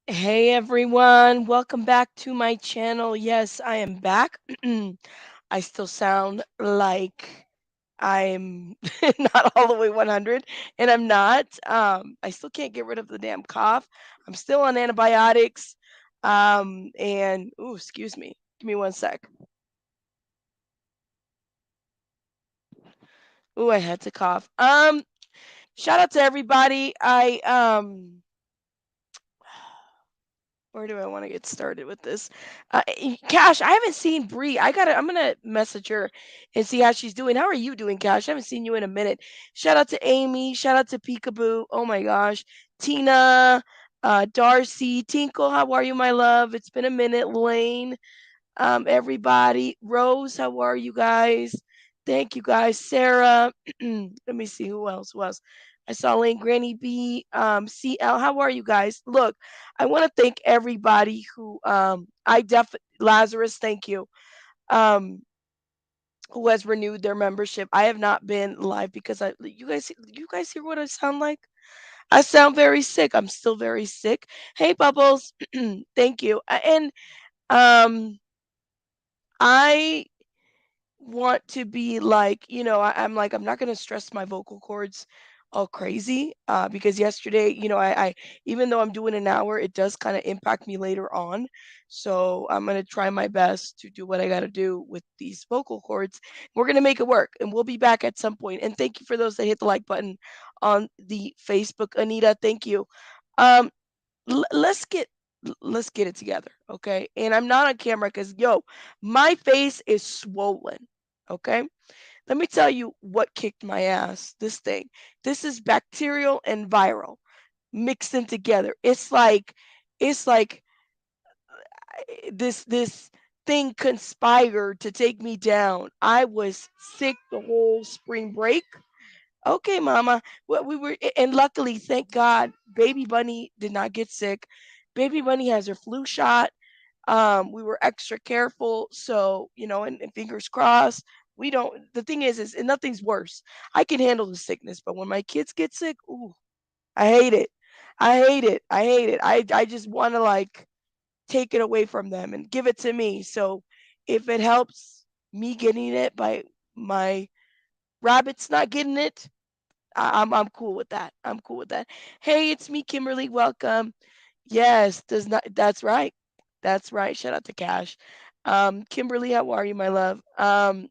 Hey everyone, welcome back to my channel. Yes, I am back. I still sound like I'm not all the way 100, and I'm not. I still can't get rid of the damn cough. I'm still on antibiotics. And ooh, excuse me. Give me one sec. Ooh, I had to cough. Shout out to everybody. Where do I want to get started with this? Cash, I haven't seen Bree. I'm gonna message her and see how she's doing. How are you doing, Cash? I haven't seen you in a minute. Shout out to Amy. Shout out to Peekaboo. Oh my gosh, Tina, Darcy, Tinkle. How are you, my love? It's been a minute. Lane, everybody. Rose, how are you guys? Thank you guys. Sarah, let me see who else. Who else? I saw Lane, Granny B, CL. How are you guys? Look, I want to thank everybody who Lazarus. Thank you. Um, who has renewed their membership? I have not been live because you guys hear what I sound like? I sound very sick. I'm still very sick. Hey, Bubbles. Thank you. And um, I want to be like, I'm like, I'm not going to stress my vocal cords all crazy because yesterday, even though I'm doing an hour, it does kind of impact me later on. So I'm going to try my best to do what I got to do with these vocal cords. We're going to make it work and we'll be back at some point. And thank you for those that hit the like button on the Facebook. Anita, thank you. Um, l- let's get let's get it together, okay? And I'm not on camera because my face is swollen. Okay, let me tell you what kicked my ass. This is bacterial and viral mixed in together. It's like this thing conspired to take me down. I was sick the whole spring break. Okay, mama. Well, and luckily, thank God, baby bunny did not get sick. Baby bunny has her flu shot. We were extra careful, so and fingers crossed. We don't. The thing is and nothing's worse. I can handle the sickness, but when my kids get sick, ooh, I hate it. I hate it. I hate it. I just want to like take it away from them and give it to me. So if it helps me getting it by my rabbits not getting it, I'm cool with that. I'm cool with that. Hey, it's me, Kimberly. Welcome. Yes, does not. That's right. That's right. Shout out to Cash. Kimberly, how are you, my love?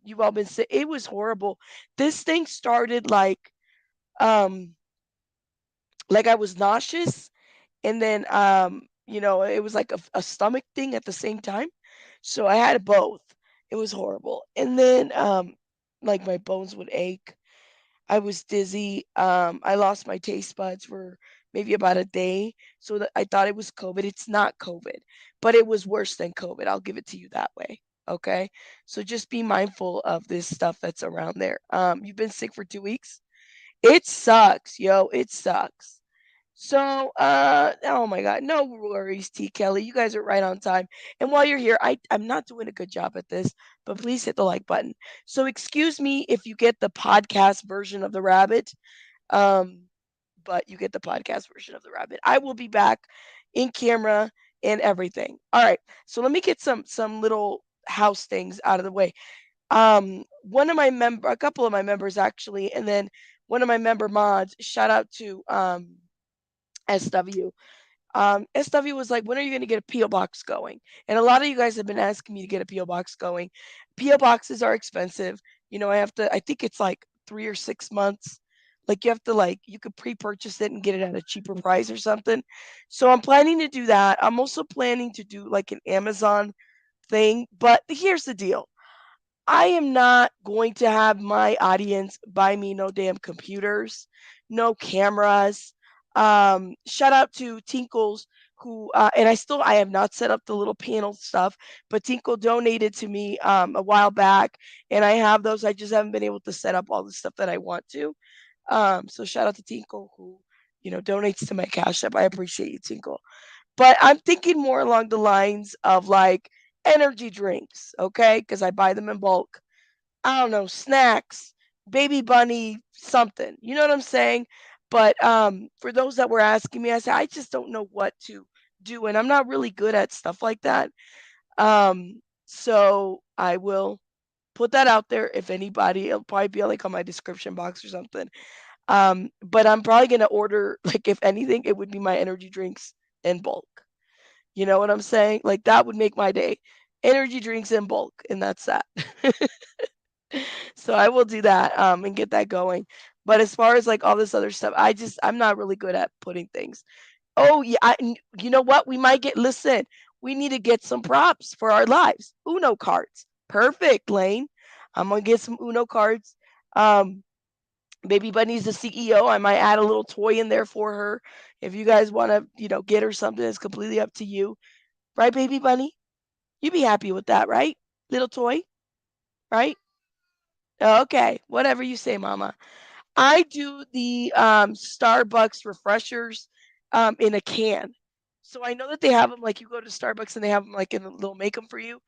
You've all been sick. It was horrible. This thing started um like I was nauseous, and then it was like a stomach thing at the same time. So I had both. It was horrible. And then like my bones would ache. I was dizzy. I lost my taste buds for maybe about a day. So that I thought it was COVID. It's not COVID, but it was worse than COVID. I'll give it to you that way. Okay. So just be mindful of this stuff that's around there. You've been sick for 2 weeks. It sucks, yo. It sucks. So, oh my God, no worries, T. Kelly. You guys are right on time. And while you're here, I'm not doing a good job at this, but please hit the like button. So, excuse me if you get the podcast version of the rabbit, um, but you get the podcast version of the rabbit. I will be back in camera and everything. All right. So let me get some little house things out of the way. A couple of my members actually, and then one of my member mods. Shout out to SW. SW was like, when are you going to get a PO box going? And a lot of you guys have been asking me to get a PO box going. PO boxes are expensive. I think it's like 3 or 6 months. Like you could pre-purchase it and get it at a cheaper price or something. So I'm planning to do that. I'm also planning to do like an Amazon thing. But here's the deal. I am not going to have my audience buy me no damn computers, no cameras. Shout out to Tinkles who and I have not set up the little panel stuff, but Tinkle donated to me a while back, and I have those. I just haven't been able to set up all the stuff that I want to. So shout out to Tinkle who donates to my Cash App. I appreciate you, Tinkle. But I'm thinking more along the lines of like energy drinks, okay? Because I buy them in bulk. I don't know, snacks, baby bunny, something. You know what I'm saying? But for those that were asking me, I said I just don't know what to do, and I'm not really good at stuff like that. So I will put that out there. If anybody, it'll probably be like on my description box or something. But I'm probably gonna order like if anything, it would be my energy drinks in bulk. You know what I'm saying? Like that would make my day. Energy drinks in bulk, and that's that. So I will do that and get that going. But as far as like all this other stuff, I'm not really good at putting things. Oh yeah, you know what? Listen, we need to get some props for our lives. Uno cards. Perfect, Lane. I'm gonna get some Uno cards. Um, Baby Bunny's the CEO. I might add a little toy in there for her. If you guys want to, get her something, it's completely up to you. Right, Baby Bunny? You'd be happy with that, right? Little toy, right? Okay, whatever you say, Mama. I do the Starbucks refreshers in a can. So I know that they have them like you go to Starbucks and they have them like they'll make them for you.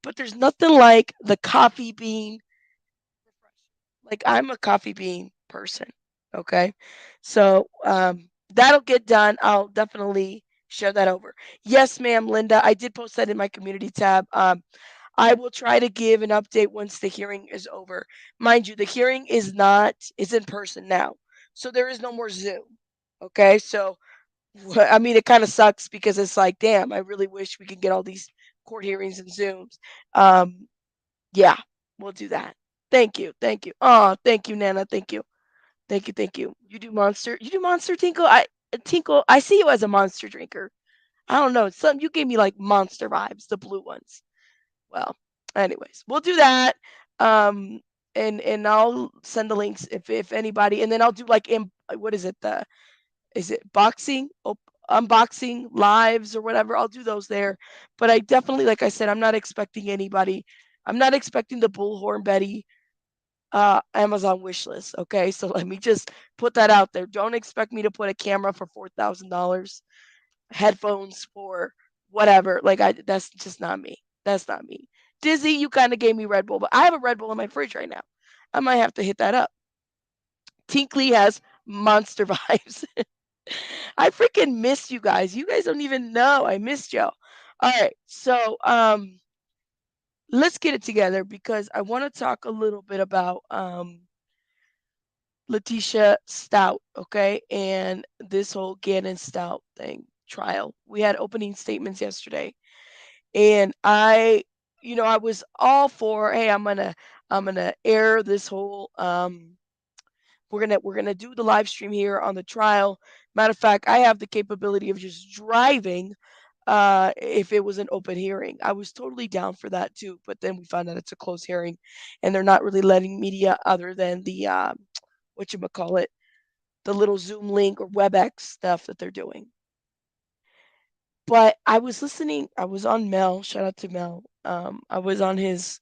But there's nothing like the coffee bean. Like I'm a coffee bean person. Okay. So that'll get done. I'll definitely share that over. Yes, ma'am, Linda. I did post that in my community tab. I will try to give an update once the hearing is over. Mind you, the hearing is in person now. So there is no more Zoom. Okay? So I mean it kind of sucks because it's like, damn, I really wish we could get all these court hearings and Zooms. Um yeah, we'll do that. Thank you. Thank you. Oh, thank you, Nana. Thank you. Thank you. Thank you. You do monster Tinkle? Tinkle, I see you as a monster drinker. I don't know. You gave me like monster vibes, the blue ones. Well, anyways, we'll do that. Um, and I'll send the links if anybody, and then I'll do like what is it? Is it unboxing lives or whatever? I'll do those there. But I definitely, like I said, I'm not expecting anybody. I'm not expecting the Bullhorn Betty Amazon wish list. Okay, so let me just put that out there. Don't expect me to put a camera for $4,000, headphones for whatever. That's just not me. That's not me. Dizzy, you kind of gave me Red Bull, but I have a Red Bull in my fridge right now. I might have to hit that up. Tinkley has monster vibes. I freaking missed you guys. You guys don't even know I missed y'all. All right, so let's get it together because I want to talk a little bit about Letecia Stauch, okay, and this whole Gannon Stauch thing trial. We had opening statements yesterday, and I was all for, hey, I'm gonna air this whole we're gonna do the live stream here on the trial. Matter of fact, I have the capability of just driving if it was an open hearing. I was totally down for that too, but then we found out it's a closed hearing and they're not really letting media other than the what you call it, the little Zoom link or WebEx stuff that they're doing. But I was listening, I was on Mel, shout out to Mel. I was on his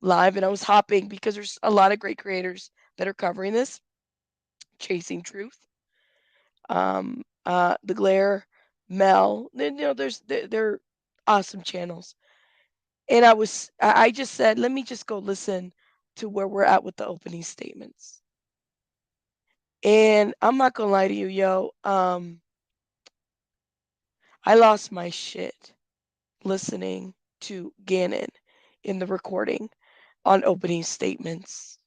live and I was hopping because there's a lot of great creators that are covering this, Chasing Truth, The Glare, Mel. They're awesome channels. And I just said, let me just go listen to where we're at with the opening statements. And I'm not gonna lie to you, yo. I lost my shit listening to Gannon in the recording on opening statements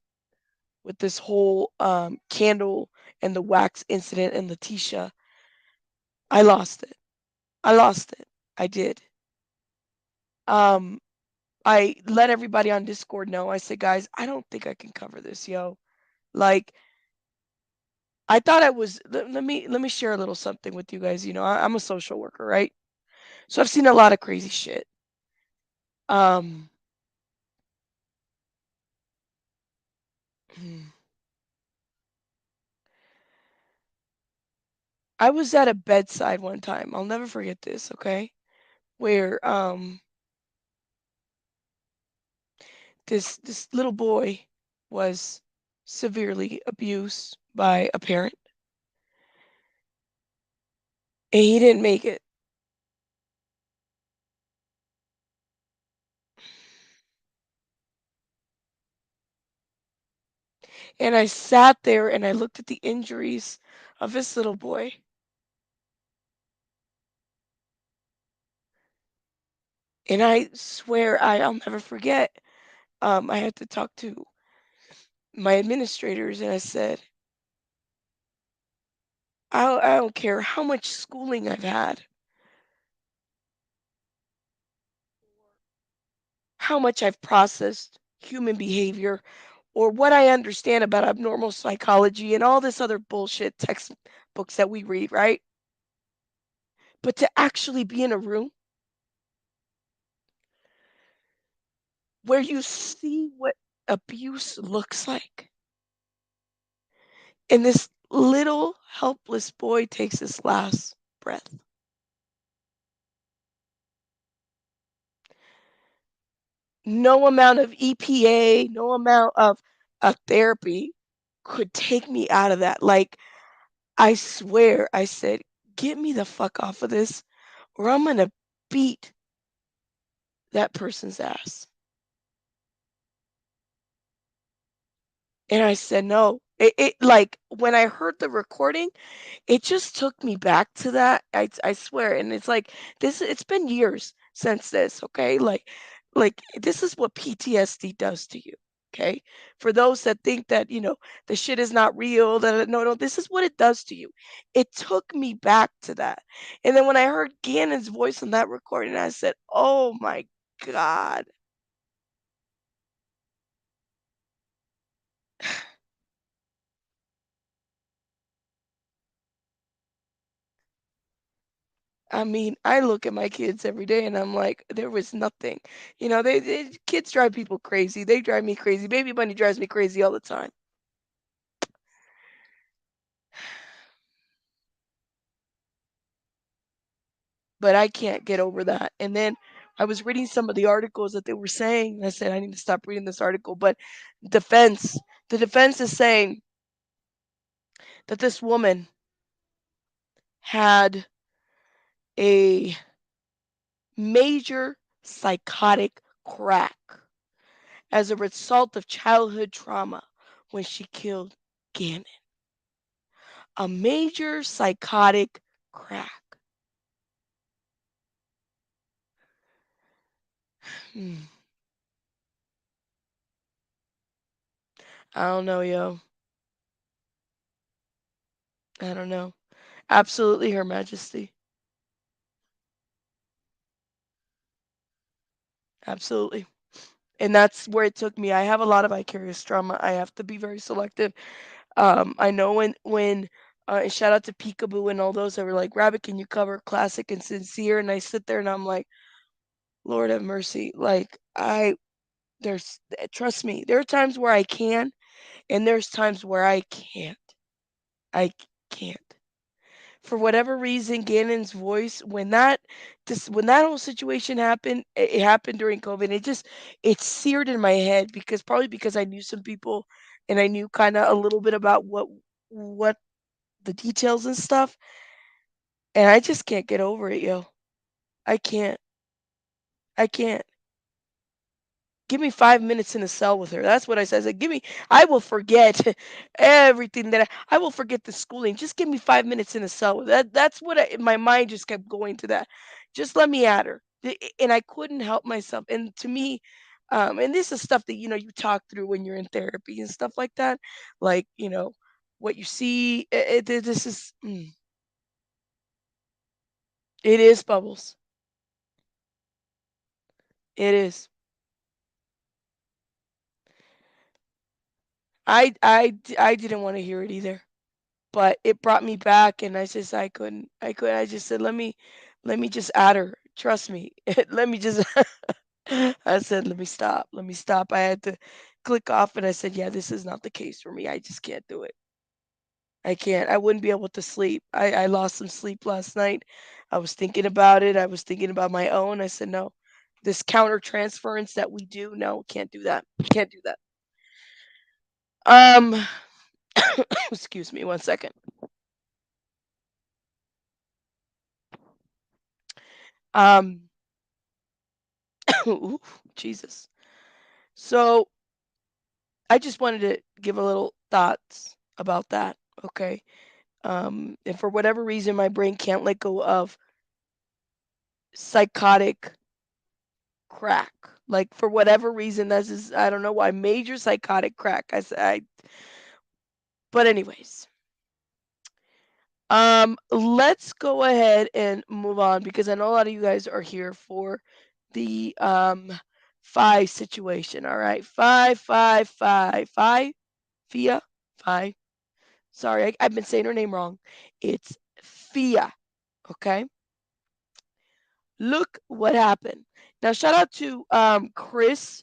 with this whole candle and the wax incident and Letecia. I lost it. I lost it. I did. Um, I let everybody on Discord know. I said, guys, I don't think I can cover this, yo. Like, I thought I was. Let me share a little something with you guys. I'm a social worker, right? So I've seen a lot of crazy shit. Um, I was at a bedside one time. I'll never forget this. Okay, where this little boy was severely abused by a parent, and he didn't make it. And I sat there and I looked at the injuries of this little boy. And I swear I'll never forget. I had to talk to my administrators and I said, I don't care how much schooling I've had, how much I've processed human behavior, or what I understand about abnormal psychology and all this other bullshit textbooks that we read, right? But to actually be in a room where you see what abuse looks like, and this little helpless boy takes his last breath. No amount of EPA, no amount of therapy could take me out of that. Like, I swear, I said, get me the fuck off of this, or I'm gonna beat that person's ass. And I said, no. It like when I heard the recording, it just took me back to that. I swear, and it's like this. It's been years since this. Okay, like this is what PTSD does to you. Okay, for those that think that the shit is not real, that no, no, this is what it does to you. It took me back to that, and then when I heard Gannon's voice on that recording, I said, "Oh my god." I mean, I look at my kids every day and I'm like, there was nothing. Kids drive people crazy. They drive me crazy. Baby Bunny drives me crazy all the time. But I can't get over that. And then I was reading some of the articles that they were saying. I said, I need to stop reading this article. But defense, the defense is saying that this woman had a major psychotic crack as a result of childhood trauma when she killed Gannon. A major psychotic crack. Hmm. I don't know, yo. I don't know. Absolutely, Her Majesty. Absolutely. And that's where it took me. I have a lot of vicarious trauma. I have to be very selective. I know and shout out to Peekaboo and all those that were like, Rabbit, can you cover classic and sincere? And I sit there and I'm like, Lord have mercy. Like trust me, there are times where I can, and there's times where I can't. I can't. For whatever reason, Gannon's voice, when that whole situation happened, it happened during COVID. It seared in my head because probably because I knew some people and I knew kind of a little bit about what the details and stuff, and I just can't get over it, yo. I can't. I can't. Give me 5 minutes in a cell with her. That's what I said. I said, "Give me I will forget everything that I will forget the schooling. Just give me 5 minutes in a cell with that's what my mind just kept going to that. Just let me at her." And I couldn't help myself. And to me, and this is stuff that you talk through when you're in therapy and stuff like that. Like, what you see, this is it is bubbles. It is. I didn't want to hear it either. But it brought me back and I just said, let me just add her. Trust me. Let me just I said, let me stop. I had to click off and I said, yeah, this is not the case for me. I just can't do it. I can't. I wouldn't be able to sleep. I lost some sleep last night. I was thinking about it. I was thinking about my own. I said, no, this counter transference that we do, no, can't do that. Can't do that. Um, excuse me one second. Um, ooh, Jesus. So I just wanted to give a little thoughts about that. Okay. And for whatever reason, my brain can't let go of psychotic crack. Like for whatever reason, that's just, I don't know why, major psychotic crack. But anyways, let's go ahead and move on because I know a lot of you guys are here for the five situation. All right, five, Fia, five. Sorry, I've been saying her name wrong. It's Fia. Okay. Look what happened. Now, shout out to Chris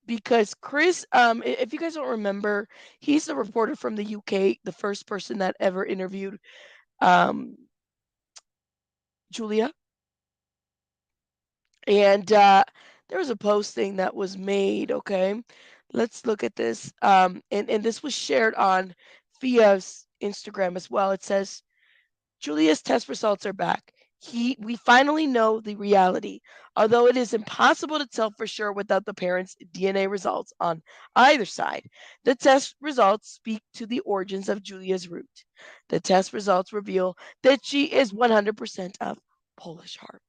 because Chris, if you guys don't remember, he's the reporter from the UK, the first person that ever interviewed um, Julia. And there was a posting that was made. Okay. Let's look at this. And this was shared on Fia's Instagram as well. It says, Julia's test results are back. We finally know the reality. Although it is impossible to tell for sure without the parents' DNA results on either side, the test results speak to the origins of Julia's root. The test results reveal that she is 100% of Polish heart.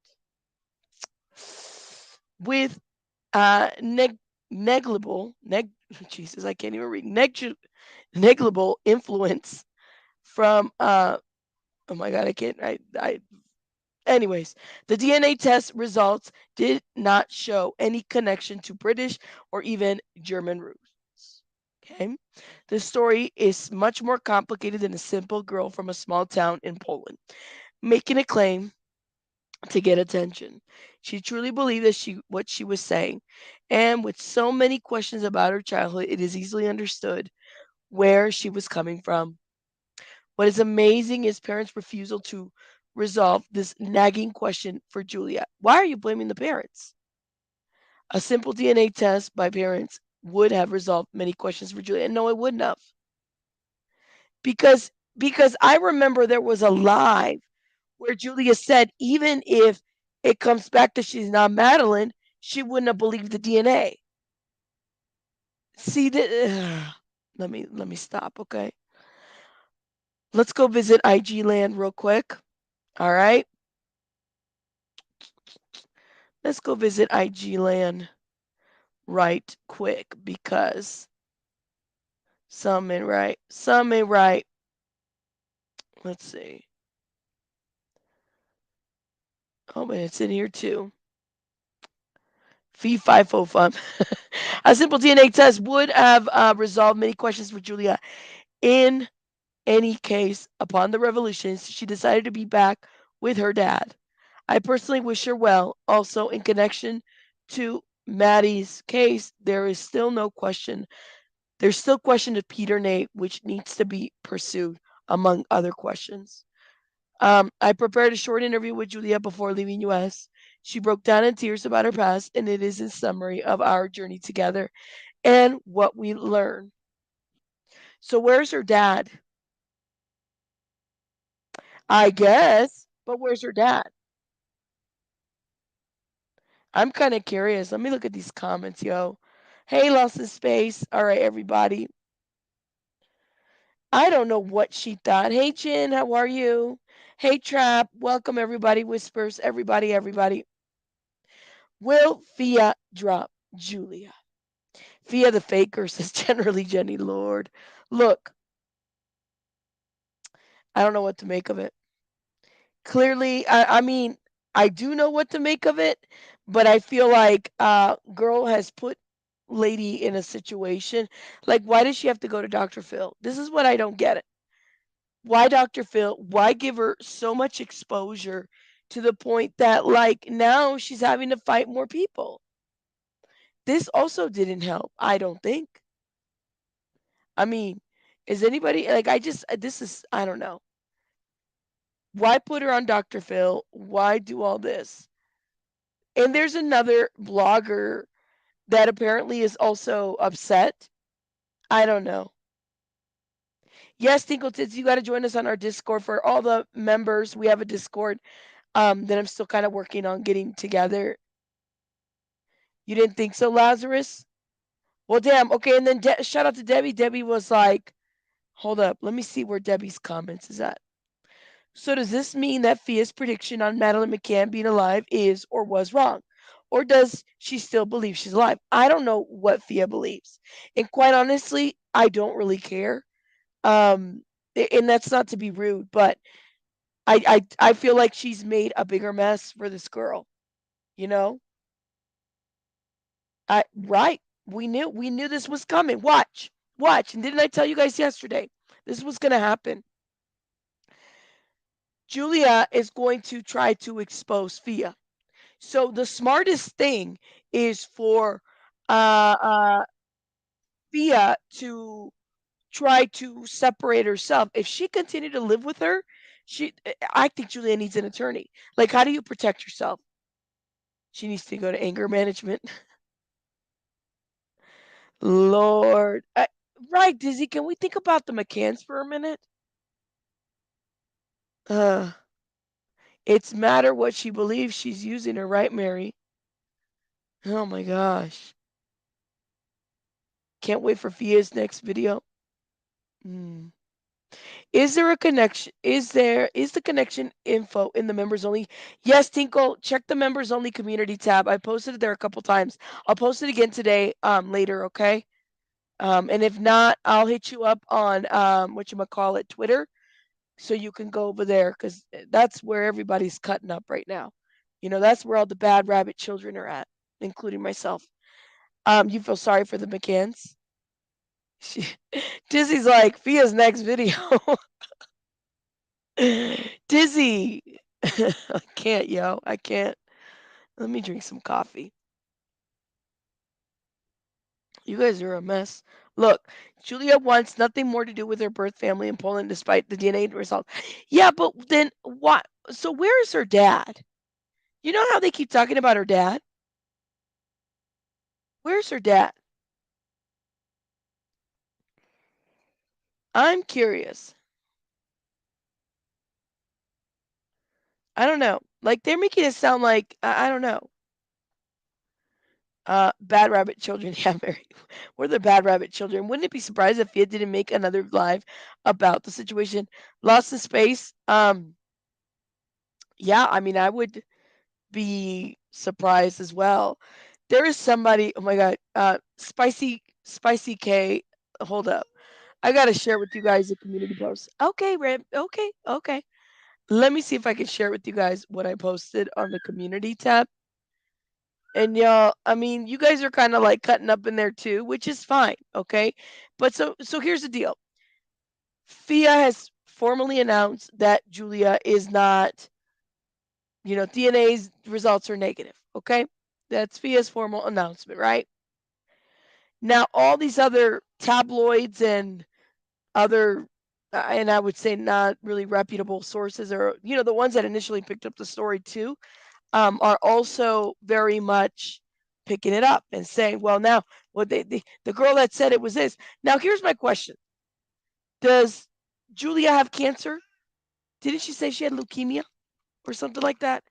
With negligible, Jesus, I can't even read, negligible influence from oh my god, I can't. Anyways, the DNA test results did not show any connection to British or even German roots. Okay. The story is much more complicated than a simple girl from a small town in Poland making a claim to get attention. She truly believed that what she was saying, and with so many questions about her childhood, it is easily understood where she was coming from. What is amazing is parents' refusal to resolve this nagging question for Julia. Why are you blaming the parents? A simple DNA test by parents would have resolved many questions for Julia. And no, it wouldn't have. Because I remember there was a live where Julia said even if it comes back that she's not Madeleine, she wouldn't have believed the DNA. See that let me stop, okay? Let's go visit IG land real quick. All right? Let's go visit IG land right quick because some ain't right. Some ain't right. Let's see. Oh, man, it's in here too. Fee FIFO fun. A simple DNA test would have resolved many questions for Julia. In any case, upon the revolution, she decided to be back with her dad. I personally wish her well. Also, in connection to Maddie's case, there is still no question. There's still question of Peter Nate, which needs to be pursued, among other questions. I prepared a short interview with Julia before leaving US. She broke down in tears about her past, and it is a summary of our journey together and what we learned. So, where's her dad? I guess, but where's her dad? I'm kind of curious. Let me look at these comments, yo. Hey, Lost in Space. All right, everybody. I don't know what she thought. Hey, Chin, how are you? Hey, Trap. Welcome, everybody. Whispers, everybody, everybody. Will Fia drop Julia? Fia the faker says generally Jenny Lord. Look, I don't know what to make of it. Clearly, I mean, I do know what to make of it, but I feel like girl has put lady in a situation. Like, why does she have to go to Dr. Phil? This is what I don't get it. Why Dr. Phil? Why give her so much exposure to the point that like now she's having to fight more people? This also didn't help, I don't think. I mean, is anybody like I just this is I don't know. Why put her on Dr. Phil? Why do all this? And there's another blogger that apparently is also upset. I don't know. Yes, Tinkletits, you got to join us on our Discord for all the members. We have a Discord that I'm still kind of working on getting together. You didn't think so, Lazarus? Well, damn. Okay, and then shout out to Debbie. Debbie was like, hold up. Let me see where Debbie's comments is at. So does this mean that Fia's prediction on Madeleine McCann being alive is or was wrong? Or does she still believe she's alive? I don't know what Fia believes. And quite honestly, I don't really care. Um, and that's not to be rude, but I feel like she's made a bigger mess for this girl, you know? Right. We knew this was coming. Watch. Watch. And didn't I tell you guys yesterday? This was gonna happen. Julia is going to try to expose Fia. So the smartest thing is for Fia to try to separate herself. If she continued to live with her, I think Julia needs an attorney. Like, how do you protect yourself? She needs to go to anger management. Lord. Right, Dizzy, can we think about the McCanns for a minute? Uh, it's matter what she believes she's using her, right, Mary? Oh my gosh. Can't wait for Fia's next video. Hmm. Is there a connection? Is the connection info in the members only? Yes, Tinkle, check the members only community tab. I posted it there a couple times. I'll post it again today, later, okay? And if not, I'll hit you up on what you call it, Twitter, so you can go over there because that's where everybody's cutting up right now. You know, that's where all the bad rabbit children are at, including myself. You feel sorry for the McCanns? She, Dizzy's like Fia's next video. Dizzy. I can't, yo. I can't. Let me drink some coffee. You guys are a mess. Look, Julia wants nothing more to do with her birth family in Poland despite the DNA result. Yeah, but then what? So where is her dad? You know how they keep talking about her dad? Where's her dad? I'm curious. I don't know. Like they're making it sound like I don't know. Bad rabbit children. Yeah, Mary. We're the bad rabbit children. Wouldn't it be surprised if Fia didn't make another live about the situation? Lost in space. Yeah, I mean, I would be surprised as well. There is somebody. Oh my god. Spicy K. Hold up. I gotta share with you guys the community post. Okay, Rib. Okay, okay. Let me see if I can share with you guys what I posted on the community tab. And y'all, I mean, you guys are kind of like cutting up in there too, which is fine, okay? But so here's the deal. Fia has formally announced that Julia is not, DNA's results are negative, okay? That's Fia's formal announcement, right? Now, all these other tabloids and other, and I would say not really reputable sources, or the ones that initially picked up the story too, are also very much picking it up and saying, well, now, what the girl that said it was this. Now, here's my question: does Julia have cancer? Didn't she say she had leukemia or something like that?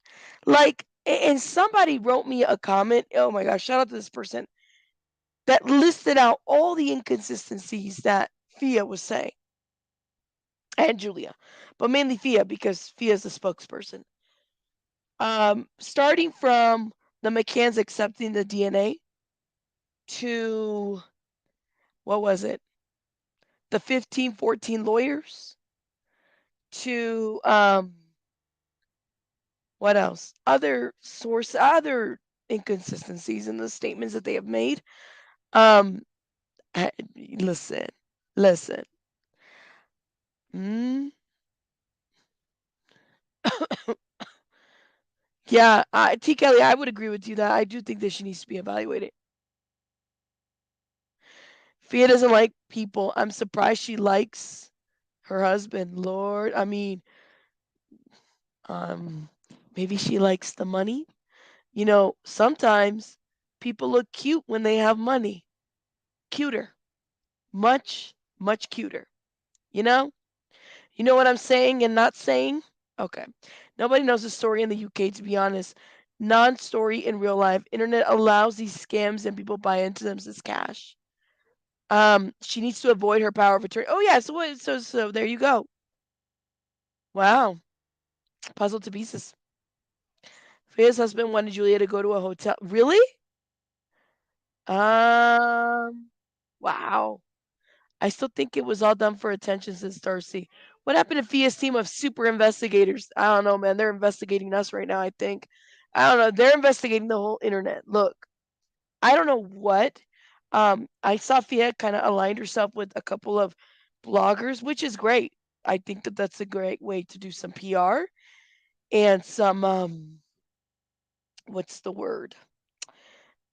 Like, and somebody wrote me a comment. Oh my gosh! Shout out to this person that listed out all the inconsistencies that Fia was saying, and Julia, but mainly Fia because Fia is the spokesperson. Starting from the McCanns accepting the DNA to what was it? The 1514 lawyers to what else? Other inconsistencies in the statements that they have made. Um, listen, listen. Mm, yeah, T. Kelly, I would agree with you that I do think that she needs to be evaluated. Fia doesn't like people. I'm surprised she likes her husband. Lord, I mean, um, maybe she likes the money. Sometimes people look cute when they have money. Cuter. Much, much cuter. You know? You know what I'm saying and not saying? Okay. Nobody knows the story in the UK, to be honest. Non story in real life. Internet allows these scams and people buy into them as cash. She needs to avoid her power of attorney. Oh yeah, so there you go. Wow. Puzzle to pieces. Fia's husband wanted Julia to go to a hotel. Really? Um wow. I still think it was all done for attention, says Darcy. What happened to Fia's team of super investigators? I don't know, man. They're investigating us right now, I think. I don't know. They're investigating the whole internet. Look, I don't know what. I saw Fia kind of aligned herself with a couple of bloggers, which is great. I think that that's a great way to do some PR and some, what's the word?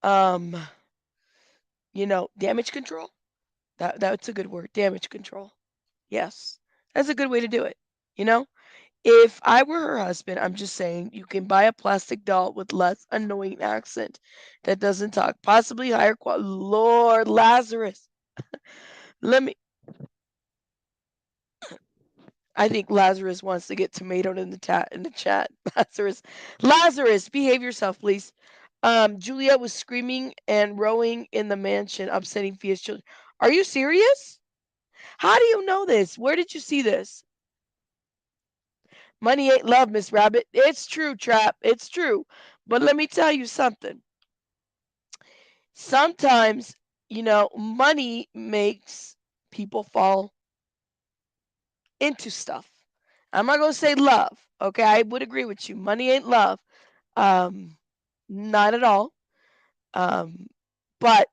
Um, damage control. That's a good word. Damage control. Yes. That's a good way to do it. You know? If I were her husband, I'm just saying you can buy a plastic doll with less annoying accent that doesn't talk, possibly higher quality. Lord Lazarus. Let me I think Lazarus wants to get tomatoed in the chat. Lazarus, behave yourself, please. Julia was screaming and rowing in the mansion, upsetting Fia's children. Are you serious? How do you know this? Where did you see this? Money ain't love, Miss Rabbit. It's true, Trap. It's true. But let me tell you something. Sometimes, money makes people fall into stuff. I'm not gonna say love. Okay, I would agree with you. Money ain't love. Um, not at all. Um, but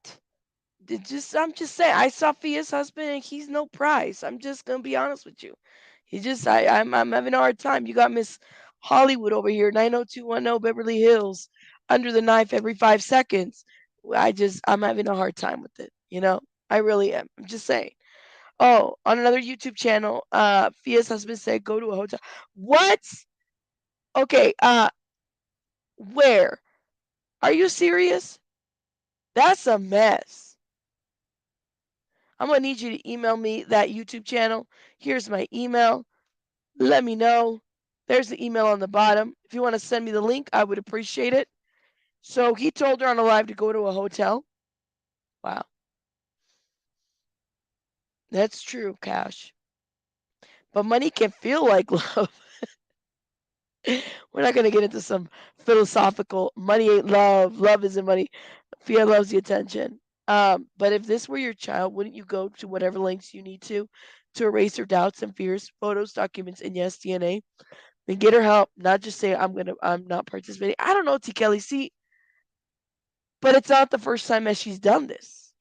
I'm just saying. I saw Fia's husband, and he's no prize. I'm just gonna be honest with you. I'm having a hard time. You got Miss Hollywood over here, 90210 Beverly Hills, under the knife every 5 seconds. I'm having a hard time with it. I really am. I'm just saying. Oh, on another YouTube channel, Fia's husband said go to a hotel. What? Okay, where? Are you serious? That's a mess. I'm gonna need you to email me that YouTube channel. Here's my email. Let me know. There's the email on the bottom. If you want to send me the link, I would appreciate it. So he told her on a live to go to a hotel. Wow. That's true, Cash. But money can feel like love. We're not going to get into some philosophical money ain't love, love isn't money. Fear loves the attention. But if this were your child, wouldn't you go to whatever lengths you need to erase her doubts and fears, photos, documents, and yes, DNA? Then get her help, not just say I'm not participating. I don't know, T. Kelly. See, But it's not the first time that she's done this.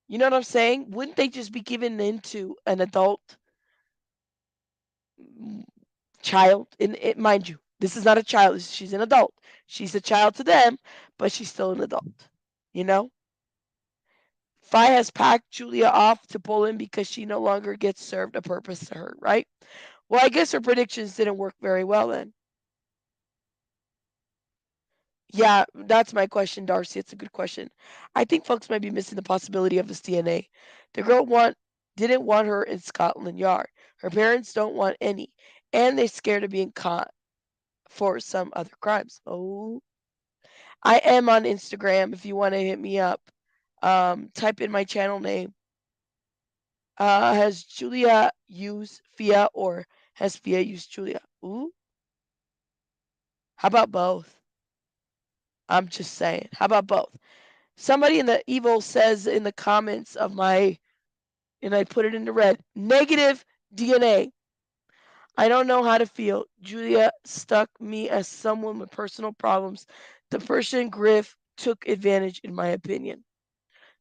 You know what I'm saying? Wouldn't they just be given into an adult child? And it, mind you, this is not a child. She's an adult. She's a child to them, but she's still an adult. You know? Fi has packed Julia off to Poland because she no longer gets served a purpose to her, right? Well, I guess her predictions didn't work very well then. Yeah, that's my question, Darcy. It's a good question. I think folks might be missing the possibility of this DNA. The girl didn't want her in Scotland Yard. Her parents don't want any, and they're scared of being caught for some other crimes. Oh, I am on Instagram if you want to hit me up. Type in my channel name. Has Julia used Fia or has Fia used Julia? Ooh, how about both? I'm just saying. How about both? Somebody in the evil says in the comments of my, and I put it into red, negative DNA. I don't know how to feel. Julia stuck me as someone with personal problems. The Persian Griff took advantage, in my opinion.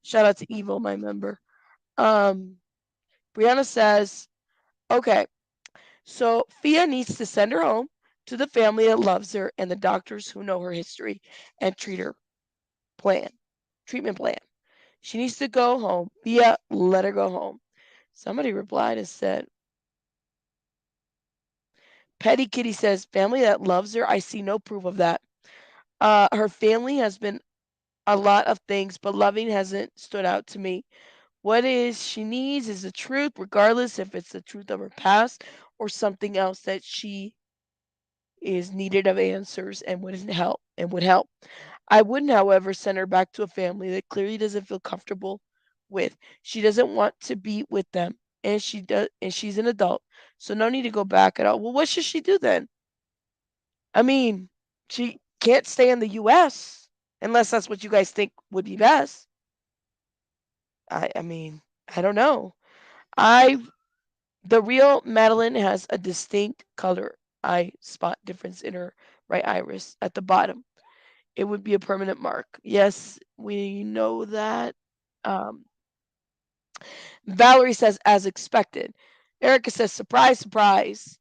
Shout out to Evil, my member. Um, Brianna says, okay, so Fia needs to send her home to the family that loves her and the doctors who know her history and plan, treatment plan. She needs to go home. Fia, let her go home. Somebody replied and said, Petty Kitty says, family that loves her. I see no proof of that. Her family has been a lot of things, but loving hasn't stood out to me. What is she needs is the truth, regardless if it's the truth of her past or something else that she is needed of answers and would help. I wouldn't, however, send her back to a family that clearly doesn't feel comfortable with. She doesn't want to be with them, and she's an adult, so no need to go back at all. Well, what should she do then? I mean, she can't stay in the U.S. unless that's what you guys think would be best. I mean, I don't know. I The real Madeline has a distinct color eye spot difference in her right iris at the bottom. It would be a permanent mark. Yes, we know that. Um, Valerie says, as expected. Erica says, surprise, surprise.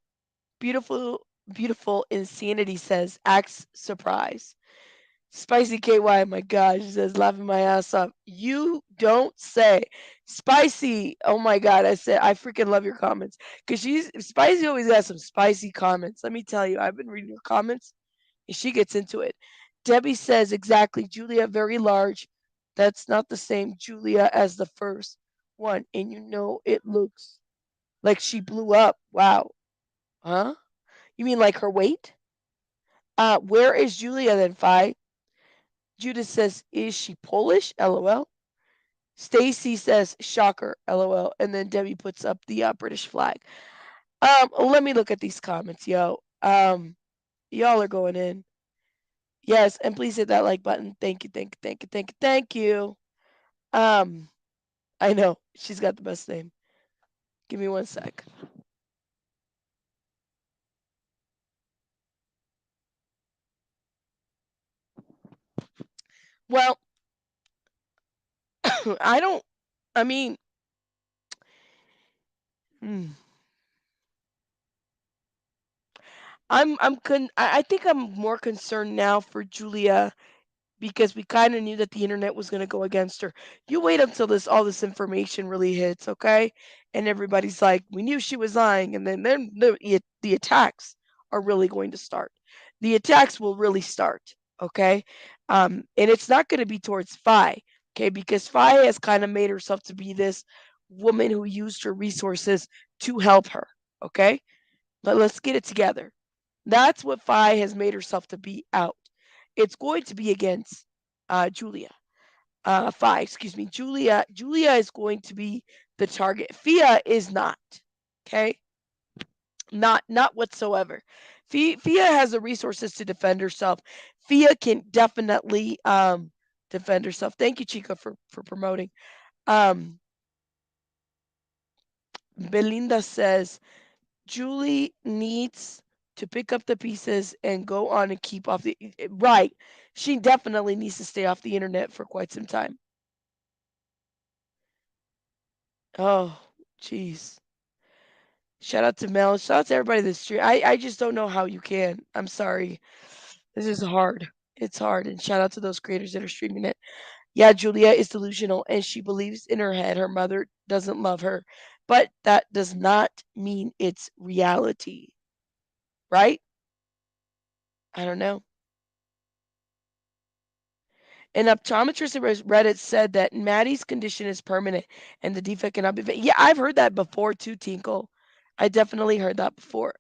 Beautiful, beautiful insanity says, acts surprise. Spicy KY, my God, she says, laughing my ass off. You don't say. Spicy, oh my God, I said, I freaking love your comments. Because Spicy always has some spicy comments. Let me tell you, I've been reading her comments and she gets into it. Debbie says, exactly, Julia, very large. That's not the same Julia as the first one. And you know, it looks like she blew up. Wow. Huh? You mean like her weight? Where is Julia then, Fi? Judith says, is she Polish? LOL. Stacy says, shocker, LOL. And then Debbie puts up the British flag. Let me look at these comments, yo. Y'all are going in. Yes, and please hit that like button. Thank you, thank you, thank you, thank you, thank you. Um, I know she's got the best name. Give me one sec. Well, I don't. I mean, hmm, I think I'm more concerned now for Julia because we kind of knew that the internet was going to go against her. You wait until all this information really hits, okay? And everybody's like, we knew she was lying, and then the attacks are really going to start. The attacks will really start, okay? And it's not going to be towards Fi, okay? Because Fi has kind of made herself to be this woman who used her resources to help her, okay? But let's get it together. That's what Fi has made herself to be out. It's going to be against Julia. Fi, excuse me. Julia is going to be the target. Fia is not. Okay? Not whatsoever. Fia has the resources to defend herself. Fia can definitely defend herself. Thank you, Chica, for promoting. Um, Belinda says Julie needs to pick up the pieces and go on and keep off the right. She definitely needs to stay off the internet for quite some time. Oh, jeez. Shout out to Mel. Shout out to everybody that's stream. I just don't know how you can. I'm sorry. This is hard. It's hard. And shout out to those creators that are streaming it. Yeah, Julia is delusional and she believes in her head her mother doesn't love her. But that does not mean it's reality, right? I don't know. An optometrist at Reddit said that Maddie's condition is permanent and the defect cannot be Yeah, I've heard that before too, Tinkle. I definitely heard that before.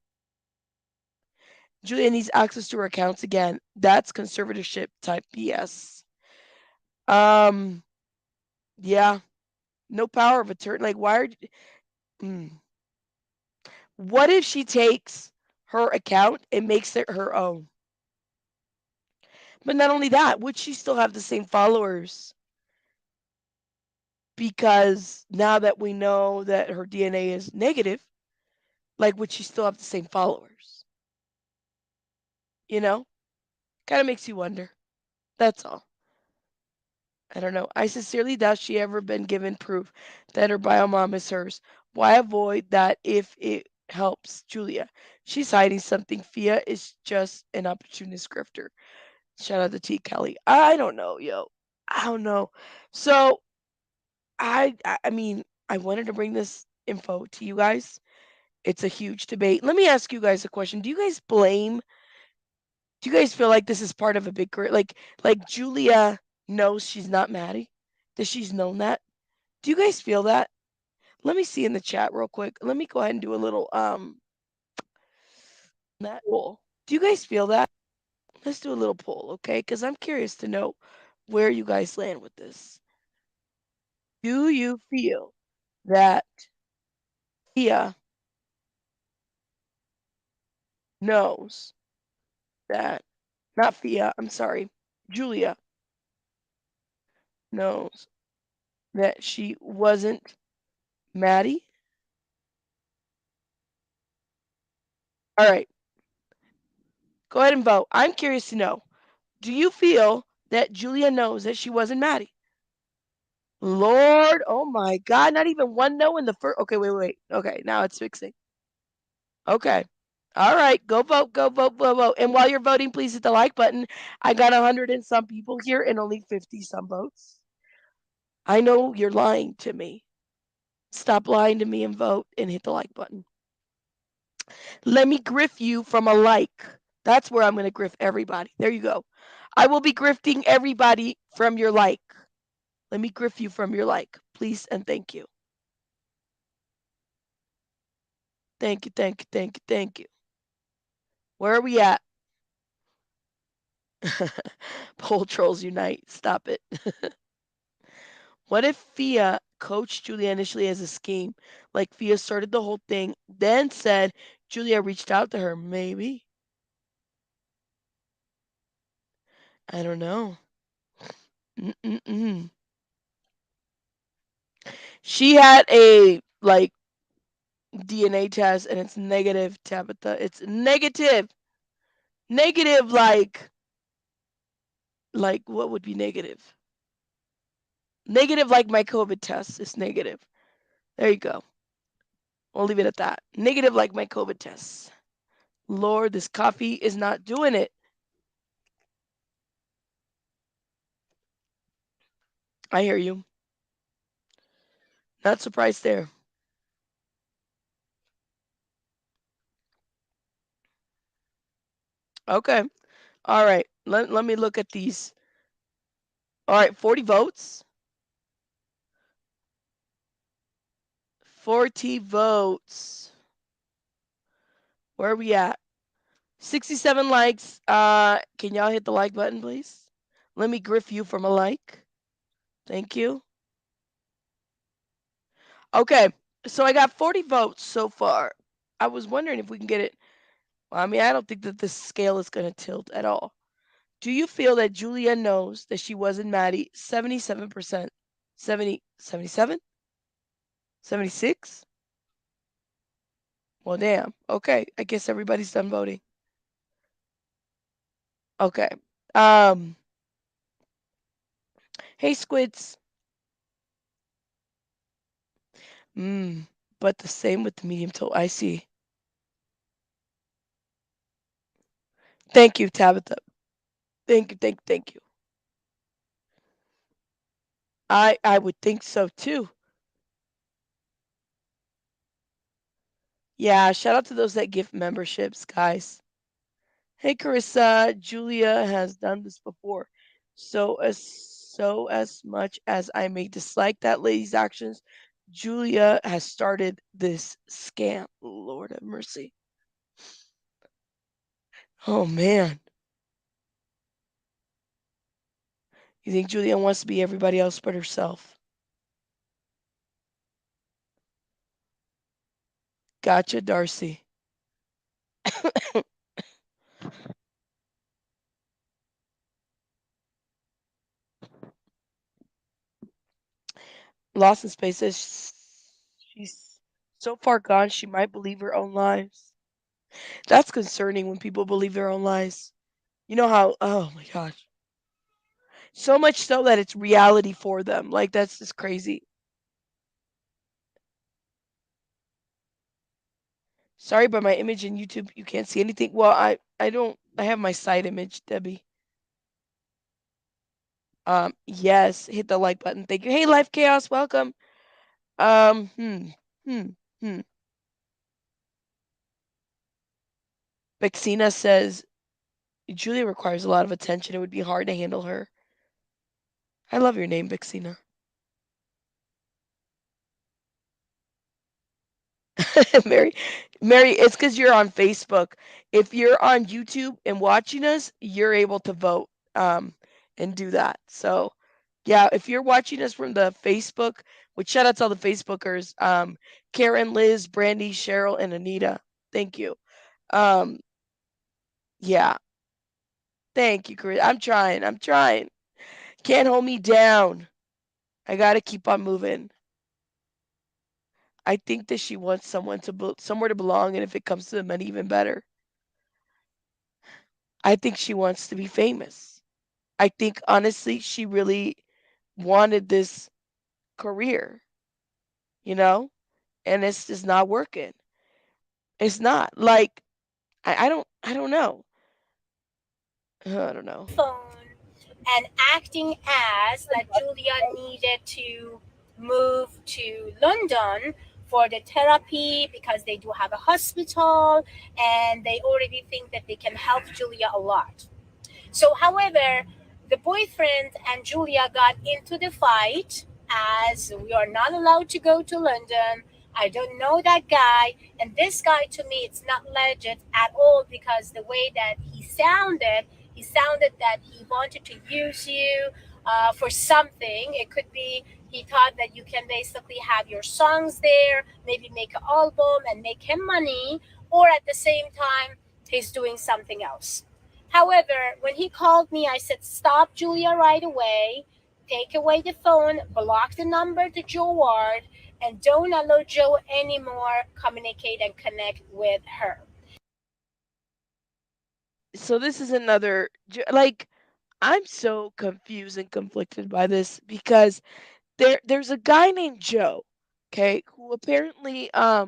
Julia needs access to her accounts again. That's conservatorship type BS. Um, yeah, no power of attorney. Like, why are? Mm. What if she takes her account and makes it her own? But not only that, would she still have the same followers? Because now that we know that her DNA is negative, like, would she still have the same followers? You know, kind of makes you wonder. That's all. I don't know. I sincerely doubt she ever been given proof that her bio mom is hers. Why avoid that if it helps Julia? She's hiding something. Fia is just an opportunist grifter. Shout out to T Kelly. I don't know, yo. I don't know. So I mean, I wanted to bring this info to you guys. It's a huge debate. Let me ask you guys a question. Do you guys feel like this is part of a big career? Like Julia knows she's not Maddie? That she's known that? Do you guys feel that? Let me see in the chat real quick. Let me go ahead and do a little that poll. Do you guys feel that? Let's do a little poll, okay? Because I'm curious to know where you guys land with this. Do you feel that Fia knows that not Fia, I'm sorry, Julia knows that she wasn't Maddie? All right, go ahead and vote. I'm curious to know. Do you feel that Julia knows that she wasn't Maddie? Lord, oh my God, not even one no in the first. Okay, wait. Okay, now it's fixing. Okay. All right, go vote, go vote, go vote. And while you're voting, please hit the like button. I got 100 and some people here and only 50 some votes. I know you're lying to me. Stop lying to me and vote and hit the like button. Let me griff you from a like. That's where I'm going to griff everybody. There you go. I will be grifting everybody from your like. Let me griff you from your like, please and thank you. Thank you, thank you, thank you, thank you. Where are we at? Poll trolls unite. Stop it. What if Fia coached Julia initially as a scheme? Like Fia started the whole thing, then said Julia reached out to her. Maybe. I don't know. Mm-mm-mm. She had a like DNA test and it's negative, Tabitha. It's negative. Negative like what would be negative? Negative like my COVID test is negative. There you go. I'll leave it at that. Negative like my COVID tests. Lord, this coffee is not doing it. I hear you. Not surprised there. Okay. All right. Let me look at these. All right. 40 votes. 40 votes. Where are we at? 67 likes. Can y'all hit the like button, please? Let me griff you from a like. Thank you. Okay. So I got 40 votes so far. I was wondering if we can get it. Well, I mean, I don't think that this scale is going to tilt at all. Do you feel that Julia knows that she wasn't Maddie? 77%. 70, 77? 76? Well, damn. Okay, I guess everybody's done voting. Okay. Um. Hey, squids. But the same with the medium tone. I see. Thank you, Tabitha. Thank you, thank you. I would think so too. Yeah, shout out to those that give memberships, guys. Hey, Carissa, Julia has done this before. So as much as I may dislike that lady's actions, Julia has started this scam. Lord have mercy. Oh man. You think Julia wants to be everybody else but herself? Gotcha, Darcy. Lost in Space says she's so far gone she might believe her own lies. That's concerning when people believe their own lies. You know how, oh my gosh. So much so that it's reality for them. Like, that's just crazy. Sorry, but my image in YouTube, you can't see anything. Well, I don't, I have my side image, Debbie. Yes, hit the like button. Thank you. Hey, Life Chaos, welcome. Um, hmm, hmm, hmm. Bexina says Julia requires a lot of attention. It would be hard to handle her. I love your name, Bexina. Mary, Mary, it's because you're on Facebook. If you're on YouTube and watching us, you're able to vote and do that. So, yeah, if you're watching us from the Facebook, which shout out to all the Facebookers, Karen, Liz, Brandy, Cheryl, and Anita. Thank you. Um, yeah, thank you, Chris. I'm trying. I'm trying. Can't hold me down. I gotta keep on moving. I think that she wants someone to somewhere to belong, and if it comes to the money, even better. I think she wants to be famous. I think honestly, she really wanted this career, you know, and it's just not working. It's not like I don't know. I don't know. phone and acting as that Julia needed to move to London for the therapy because they do have a hospital and they already think that they can help Julia a lot. So, however, the boyfriend and Julia got into the fight as we are not allowed to go to London. I don't know that guy. And this guy, to me, it's not legit at all because the way that he sounded that he wanted to use you for something. It could be he thought that you can basically have your songs there, maybe make an album and make him money, or at the same time, he's doing something else. However, when he called me, I said, "Stop, Julia, right away. Take away the phone, block the number to Joe Ward, and don't allow Joe anymore communicate and connect with her." So this is another like I'm so confused and conflicted by this because there's a guy named Joe, okay, who apparently uh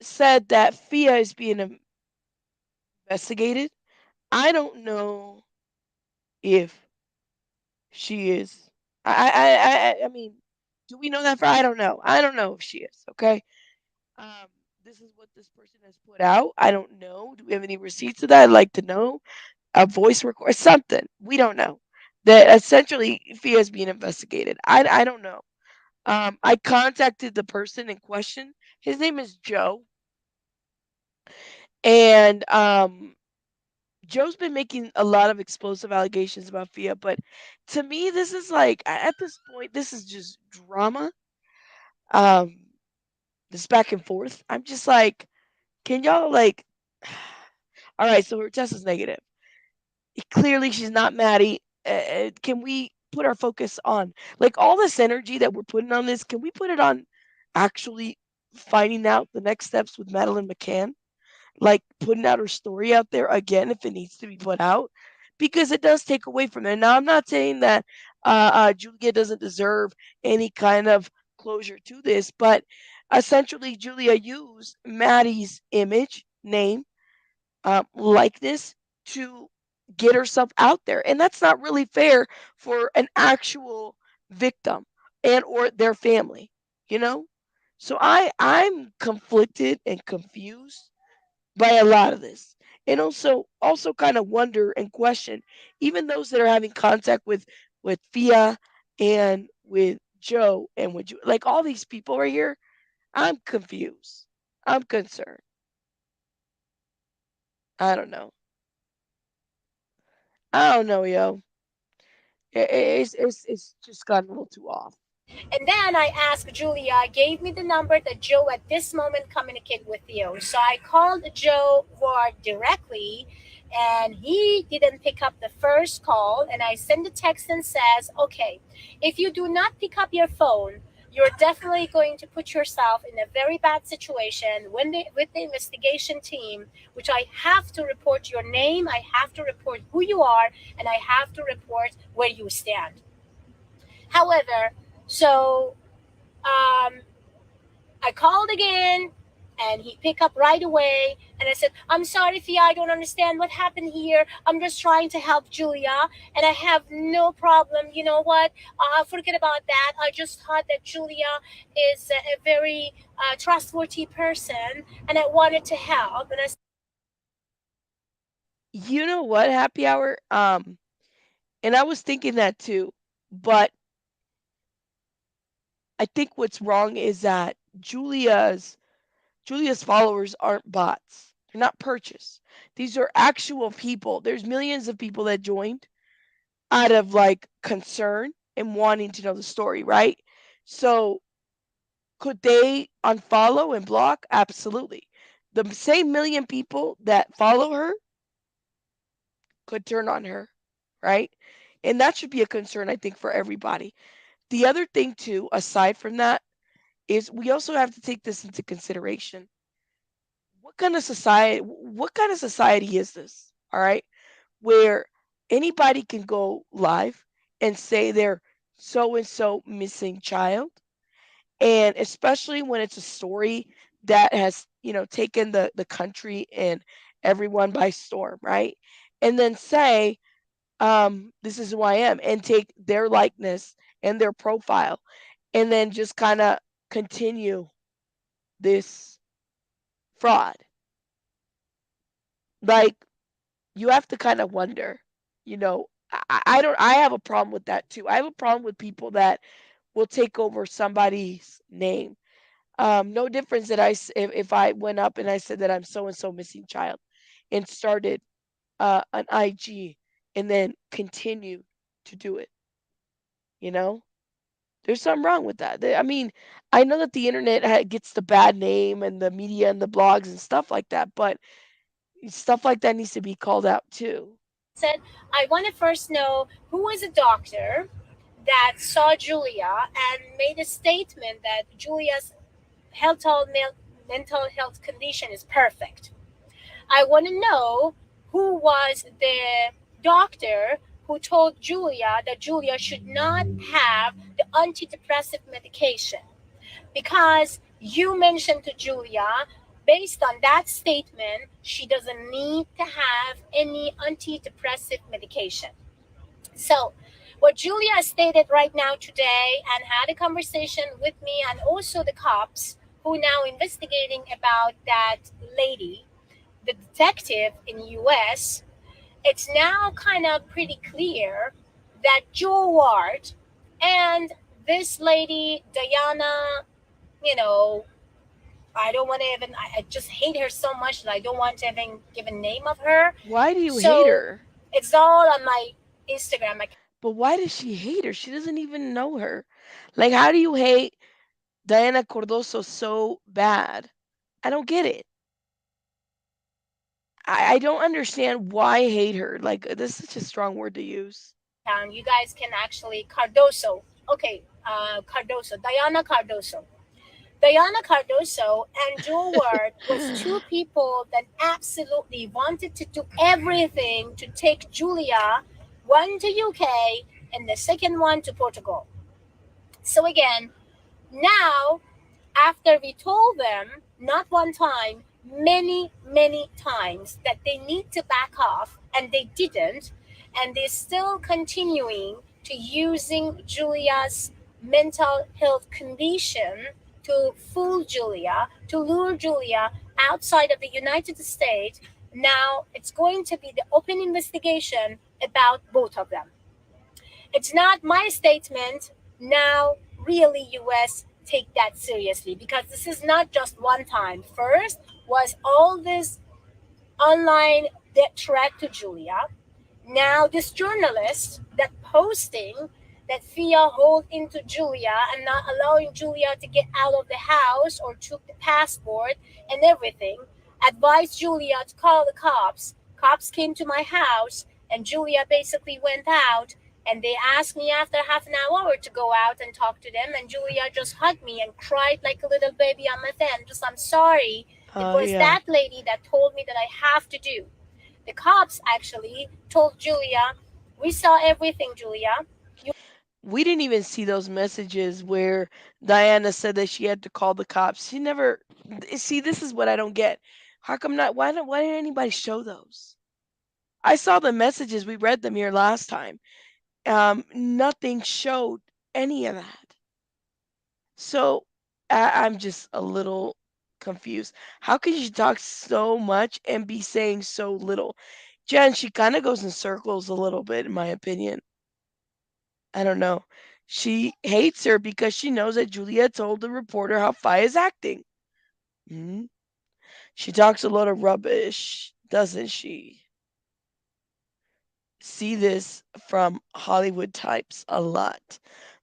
said that Fia is being investigated. I don't know if she is. I mean, do we know that for? I don't know. I don't know if she is. Okay. Um, this is what this person has put out. I don't know. Do we have any receipts of that? I'd like to know. A voice record, something. We don't know. That essentially Fia is being investigated. I don't know. I contacted the person in question. His name is Joe, and Joe's been making a lot of explosive allegations about Fia, but to me, this is like at this point, this is just drama. Um, this back and forth. I'm just like, can y'all like? All right, so her test is negative. Clearly, she's not Maddie. Can we put our focus on like all this energy that we're putting on this? Can we put it on actually? finding out the next steps with Madeleine McCann, like putting out her story out there again if it needs to be put out, because it does take away from it. Now, I'm not saying that Julia doesn't deserve any kind of closure to this, but essentially, Julia used Maddie's image, name, likeness to get herself out there, and that's not really fair for an actual victim and or their family, you know. So I'm conflicted and confused by a lot of this, and also kind of wonder and question even those that are having contact with Fia and with Joe and with like all these people right here. I'm confused. I'm concerned. I don't know. I don't know, yo. It's just gotten a little too off. And then I asked Julia, gave me the number that Joe at this moment communicate with you. So I called Joe Ward directly, and he didn't pick up the first call. And I sent a text and says, okay, if you do not pick up your phone, you're definitely going to put yourself in a very bad situation with the investigation team, which I have to report your name, I have to report who you are, and I have to report where you stand. However, so um, I called again and he picked up right away. And I said, I'm sorry, Fia, I don't understand what happened here. I'm just trying to help Julia and I have no problem. You know what? Forget about that. I just thought that Julia is a very trustworthy person and I wanted to help. And I You know what, happy hour? And I was thinking that too, but I think what's wrong is that Julia's followers aren't bots. They're not purchased. These are actual people. There's millions of people that joined out of like concern and wanting to know the story, right? So could they unfollow and block? Absolutely. The same million people that follow her could turn on her, right? And that should be a concern, I think, for everybody. The other thing, too, aside from that, is we also have to take this into consideration. What kind of society is this? All right, where anybody can go live and say they're so and so missing child, and especially when it's a story that has taken the country and everyone by storm, right? And then say, this is who I am, and take their likeness and their profile, and then just kind of continue this fraud. Like, you have to kind of wonder, I don't, I have a problem with that too. I have a problem with people that will take over somebody's name. No difference that if I went up and I said that I'm so and so missing child and started an IG and then continue to do it, you know? There's something wrong with that. I mean, I know that the internet gets the bad name and the media and the blogs and stuff like that, but stuff like that needs to be called out too. said, I want to first know who was a doctor that saw Julia and made a statement that Julia's health, mental health condition is perfect. I want to know who was the doctor who told Julia that Julia should not have the antidepressive medication because you mentioned to Julia, based on that statement, she doesn't need to have any antidepressive medication. So, what Julia stated right now today and had a conversation with me and also the cops who now investigating about that lady, the detective in US, it's now kind of pretty clear that Joe Ward and this lady Diana, you know, I don't want to even. I just hate her so much that I don't want to even give a name of her. Why do you hate So her? it's all on my Instagram account. But why does she hate her? She doesn't even know her. Like, how do you hate Diana Cardoso so bad? I don't get it. I don't understand why I hate her. Like, this is such a strong word to use. You guys can actually Cardoso. Okay, Cardoso, Diana Cardoso. Diana Cardoso and Joe Ward was two people that absolutely wanted to do everything to take Julia, one to UK and the second one to Portugal. So again, now after we told them not one time, many times that they need to back off and they didn't, and they're still continuing to using Julia's mental health condition to fool Julia, to lure Julia outside of the United States. Now it's going to be the open investigation about both of them. It's not my statement. Now, really, US, take that seriously because this is not just one time. First was all this online threat to Julia. Now, this journalist that posting that Fia hold into Julia and not allowing Julia to get out of the house or took the passport and everything, advised Julia to call the cops. Cops came to my house and Julia basically went out and they asked me after half an hour to go out and talk to them and Julia just hugged me and cried like a little baby on my fan. Just I'm sorry. It Oh, was yeah. that lady that told me that I have to do. The cops actually told Julia, "We saw everything, Julia. You We didn't even see those messages where Diana said that she had to call the cops. She never. See, this is what I don't get. How come not? Why didn't anybody show those? I saw the messages. We read them here last time. Nothing showed any of that. So I'm just a little confused. How can she talk so much and be saying so little? Jen, she kind of goes in circles a little bit, in my opinion. I don't know. She hates her because she knows that Julia told the reporter how Fi is acting. Mhm. She talks a lot of rubbish, doesn't she? See this from Hollywood types a lot.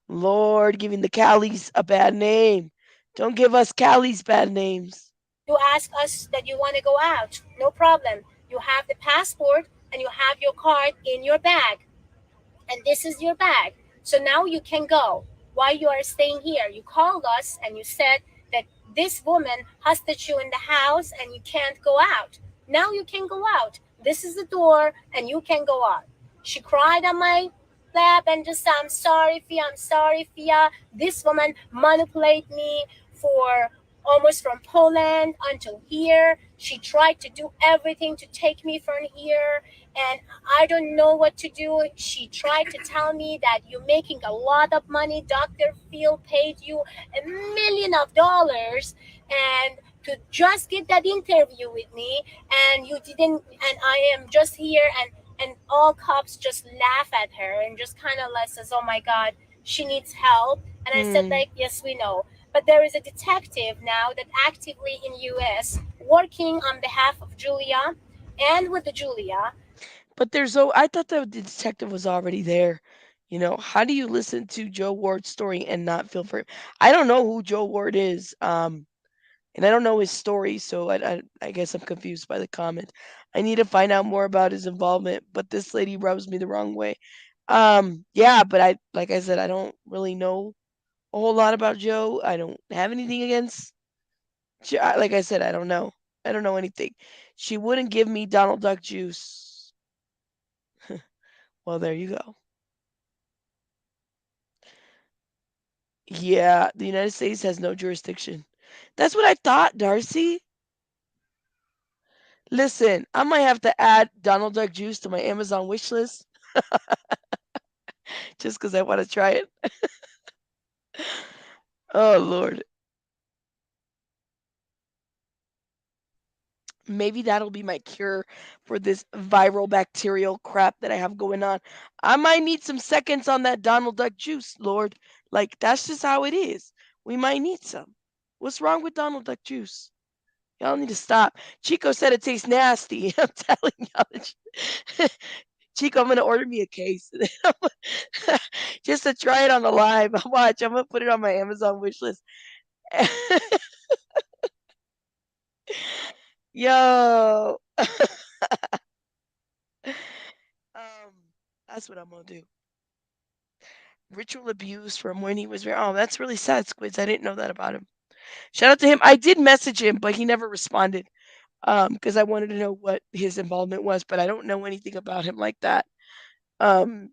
Lord, giving the Callies a bad name. Don't give us Callies bad names. ask us that you want to go out. No problem. You have the passport and you have your card in your bag. And this is your bag. So now you can go. While you are staying here, you called us and you said that this woman hostage you in the house and you can't go out. Now you can go out. This is the door and you can go out." She cried on my lap and just said, "I'm sorry, Fia, I'm sorry, Fia. This woman manipulated me for almost from Poland until here. She tried to do everything to take me from here and I don't know what to do. She tried to tell me that you're making a lot of money. Dr. Phil paid you $1 million and to just get that interview with me and you didn't and I am just here and all cops just laugh at her and just kind of like says, "Oh my god, she needs help." And I said Hmm. like, "Yes, we know." But there is a detective now that actively in US working on behalf of Julia and with the Julia. But I thought that the detective was already there. How do you listen to Joe Ward's story and not feel for him? I don't know who Joe Ward is. And I don't know his story, so I guess I'm confused by the comment. I need to find out more about his involvement, but this lady rubs me the wrong way. Yeah, but like I said, I don't really know a whole lot about Joe. I don't have anything against Joe. Like I said, I don't know. I don't know anything. She wouldn't give me Donald Duck juice. Well, there you go. Yeah, the United States has no jurisdiction. That's what I thought, Darcy. Listen, I might have to add Donald Duck juice to my Amazon wish list just because I want to try it. Oh, Lord. Maybe that'll be my cure for this viral bacterial crap that I have going on. I might need some seconds on that Donald Duck juice, Lord. Like, that's just how it is. We might need some. What's wrong with Donald Duck juice? Y'all need to stop. Chico said it tastes nasty. I'm telling y'all. Chico, I'm going to order me a case just to try it on the live. Watch, I'm going to put it on my Amazon wish list. Yo. Um, that's what I'm gonna do. Ritual abuse from when he was very. Oh, that's really sad, Squids. I didn't know that about him. Shout out to him. I did message him, but he never responded because I wanted to know what his involvement was, but I don't know anything about him like that. Um,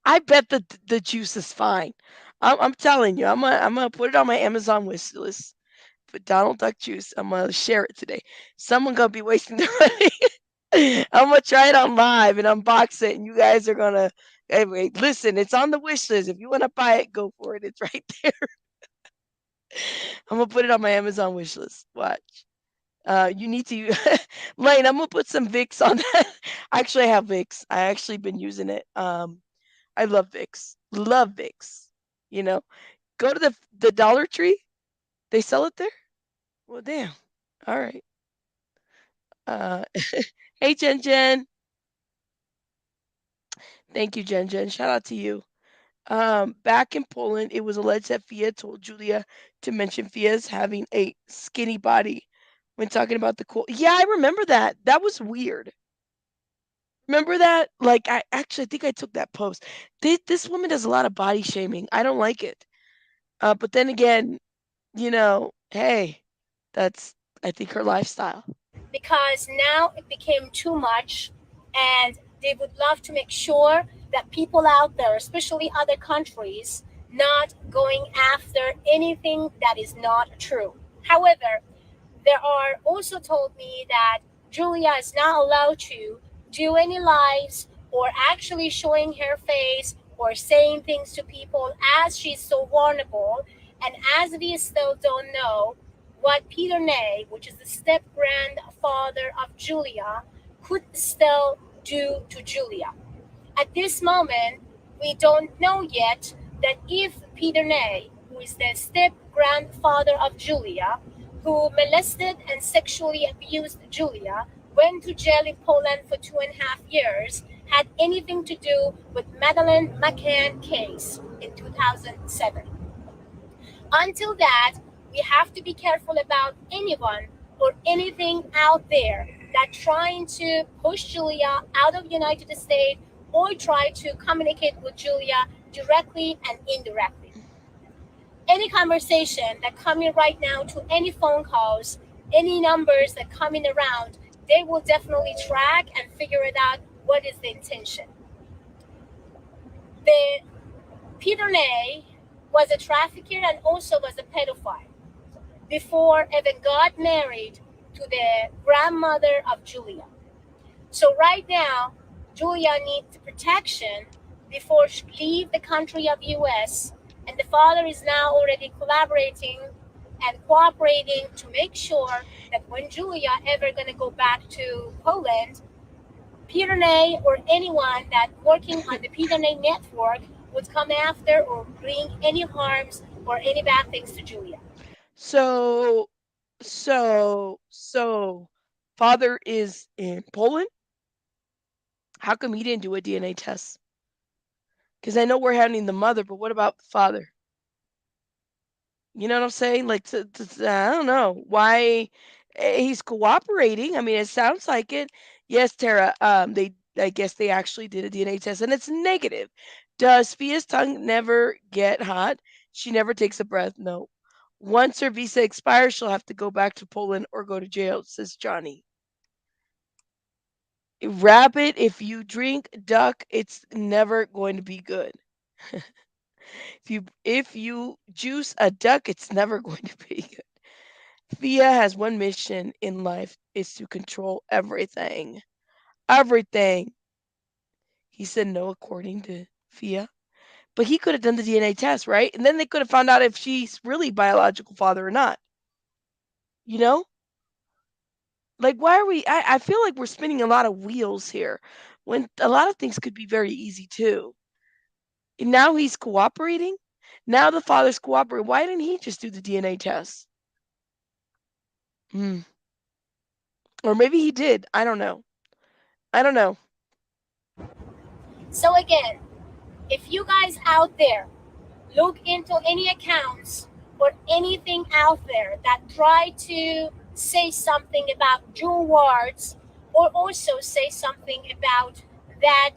I bet the juice is fine. I'm telling you, I'm gonna put it on my Amazon wish list for Donald Duck juice. I'm gonna share it today. Someone gonna be wasting their money. I'm gonna try it on live and unbox it, and you guys are gonna. Anyway, listen, it's on the wish list. If you want to buy it, go for it. It's right there. I'm gonna put it on my Amazon wish list. Watch. You need to, Lane. I'm gonna put some Vicks on that. Actually, I have Vicks. I actually been using it. I love Vicks. Love Vicks. You know, go to the Dollar Tree. They sell it there. Well, damn. All right. Uh, hey, Jen Jen. Thank you, Jen Jen. Shout out to you. Back in Poland, it was alleged that Fia told Julia to mention Fia's having a skinny body when talking about the cool. Yeah, I remember that. That was weird. Remember that? Like, I actually I think I took that post. This woman does a lot of body shaming. I don't like it. But then again, hey, that's I think her lifestyle. because now it became too much, and they would love to make sure that people out there, especially other countries, not going after anything that is not true. However, there are also told me that Julia is not allowed to do any lives or actually showing her face or saying things to people as she's so vulnerable. And as we still don't know what Peter Ney, which is the step grandfather of Julia, could still do to Julia. At this moment, we don't know yet that if Peter Ney, who is the step grandfather of Julia, who molested and sexually abused Julia, went to jail in Poland for 2.5 years, had anything to do with Madeleine Mccann case in 2007. Until that, we have to be careful about anyone or anything out there that trying to push Julia out of United States or try to communicate with Julia directly and indirectly. Any conversation that coming right now to any phone calls, any numbers that coming around, they will definitely track and figure it out what is the intention. The Peter Ney was a trafficker and also was a pedophile before even got married to the grandmother of Julia. So right now, Julia needs protection before she leave the country of US, and the father is now already collaborating and cooperating to make sure that when Julia ever gonna go back to Poland, Peter Ney or anyone that working on the Peter Ney network would come after or bring any harms or any bad things to Julia. So, so, father is in Poland. How come he didn't do a DNA test? Because I know we're having the mother, but what about the father? You know what I'm saying? Like, I don't know why he's cooperating. I mean, it sounds like it. Yes, Tara. I guess they actually did a DNA test, and it's negative. Does Fia's tongue never get hot? She never takes a breath. No. Once her visa expires, she'll have to go back to Poland or go to jail, says Johnny. Rabbit, if you drink duck, it's never going to be good. If you juice a duck, it's never going to be good. Fia has one mission in life is to control everything. Everything. He said no according to Fia. But he could have done the DNA test, right? And then they could have found out if she's really biological father or not. You know? Like why are we I feel like we're spinning a lot of wheels here when a lot of things could be very easy too. And now he's cooperating. Now the father's cooperating. Why didn't he just do the DNA test? Hmm. Or maybe he did. I don't know. I don't know. So again, if you guys out there look into any accounts or anything out there that try to say something about June Wards or also say something about that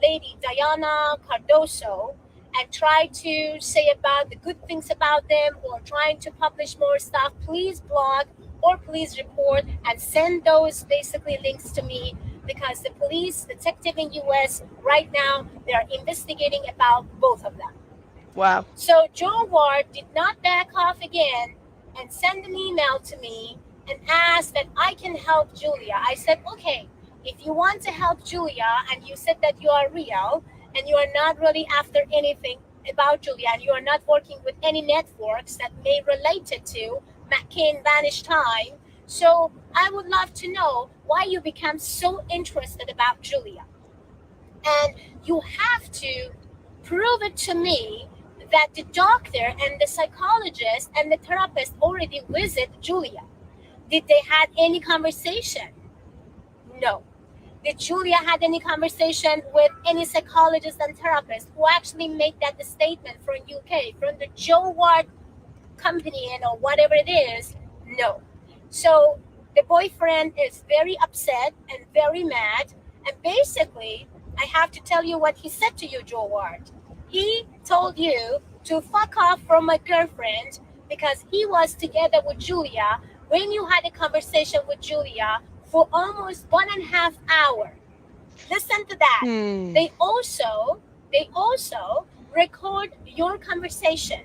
lady Diana Cardoso, and try to say about the good things about them or trying to publish more stuff, please blog or please report and send those basically links to me, because the police detective in US right now, they are investigating about both of them. Wow. So Joe Ward did not back off again and send an email to me and asked that I can help Julia. I said, okay, if you want to help Julia and you said that you are real and you are not really after anything about Julia and you are not working with any networks that may relate it to McCain vanished time, so I would love to know why you become so interested about Julia. And you have to prove it to me that the doctor and the psychologist and the therapist already visit Julia. Did they had any conversation? No. Did Julia had any conversation with any psychologist and therapist who actually made that statement from UK, from the Joe Ward company and or whatever it is? No. So the boyfriend is very upset and very mad. And basically, I have to tell you what he said to you, Joe Ward. He told you to fuck off from my girlfriend because he was together with Julia when you had a conversation with Julia for almost 1.5 hours. Listen to that. Hmm. They also record your conversation.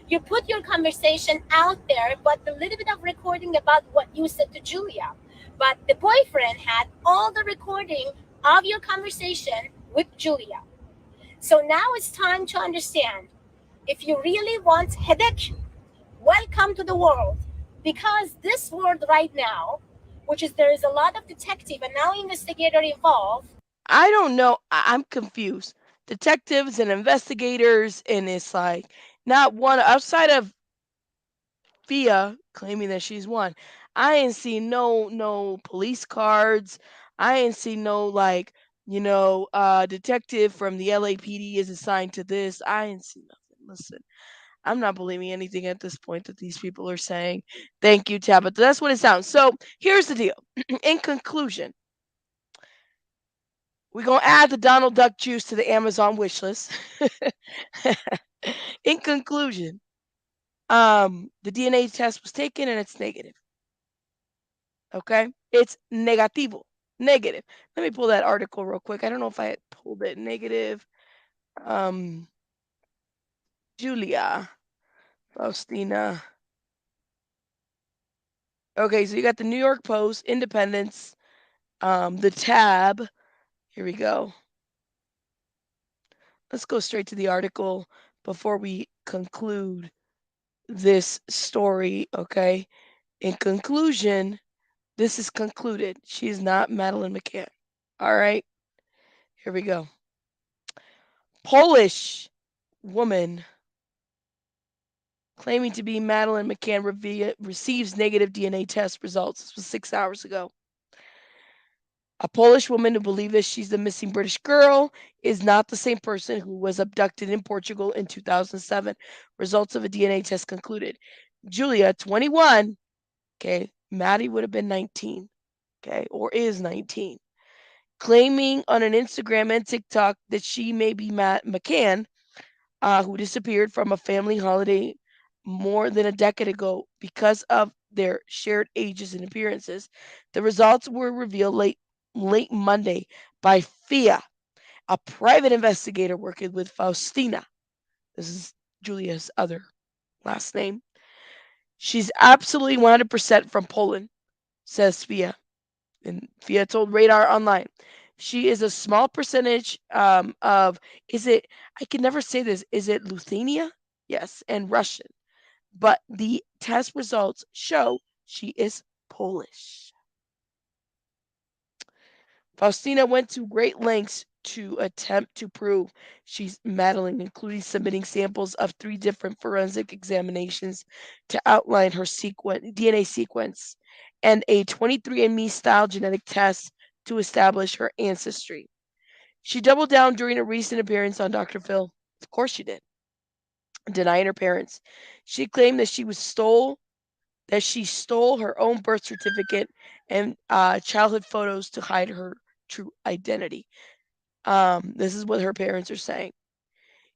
You put your conversation out there, but a little bit of recording about what you said to Julia. But the boyfriend had all the recording of your conversation with Julia. So now it's time to understand, if you really want headache, welcome to the world. Because this world right now, which is there is a lot of detective and now investigator involved. I don't know. I'm confused. Detectives and investigators, and it's like not one outside of Fia claiming that she's one. I ain't seen no police cards. I ain't seen no like detective from the LAPD is assigned to this. I ain't seen nothing. Listen, I'm not believing anything at this point that these people are saying. Thank you, Tabitha. That's what it sounds. So here's the deal. In conclusion, we're gonna add the Donald Duck juice to the Amazon wish list. In conclusion, the DNA test was taken and it's negative. Okay, it's negativo, negative. Let me pull that article real quick. I don't know if I had pulled it. Negative. Um, Julia Faustina. Okay, so you got the New York Post, Independence, the Tab. Here we go. Let's go straight to the article before we conclude this story. Okay. In conclusion, this is concluded. She is not Madeleine McCann. All right. Here we go. Polish woman claiming to be Madeleine McCann receives negative DNA test results. This was 6 hours ago. A Polish woman who believes that she's the missing British girl is not the same person who was abducted in Portugal in 2007. Results of a DNA test concluded. Julia, 21, okay, Maddie would have been 19, okay, or is 19, claiming on an Instagram and TikTok that she may be Matt McCann, who disappeared from a family holiday more than a decade ago because of their shared ages and appearances. The results were revealed late Monday by Fia, a private investigator working with Faustina. This is Julia's other last name. She's absolutely 100% from Poland, says Fia. And Fia told Radar Online. She is a small percentage of, is it, I can never say this, is it Lithuania? Yes, and Russian. But the test results show she is Polish. Faustina went to great lengths to attempt to prove she's Madeline, including submitting samples of 3 different forensic examinations to outline her DNA sequence and a 23andMe style genetic test to establish her ancestry. She doubled down during a recent appearance on Dr. Phil. Of course she did, denying her parents. She claimed that she stole her own birth certificate and childhood photos to hide her true identity. This is what her parents are saying.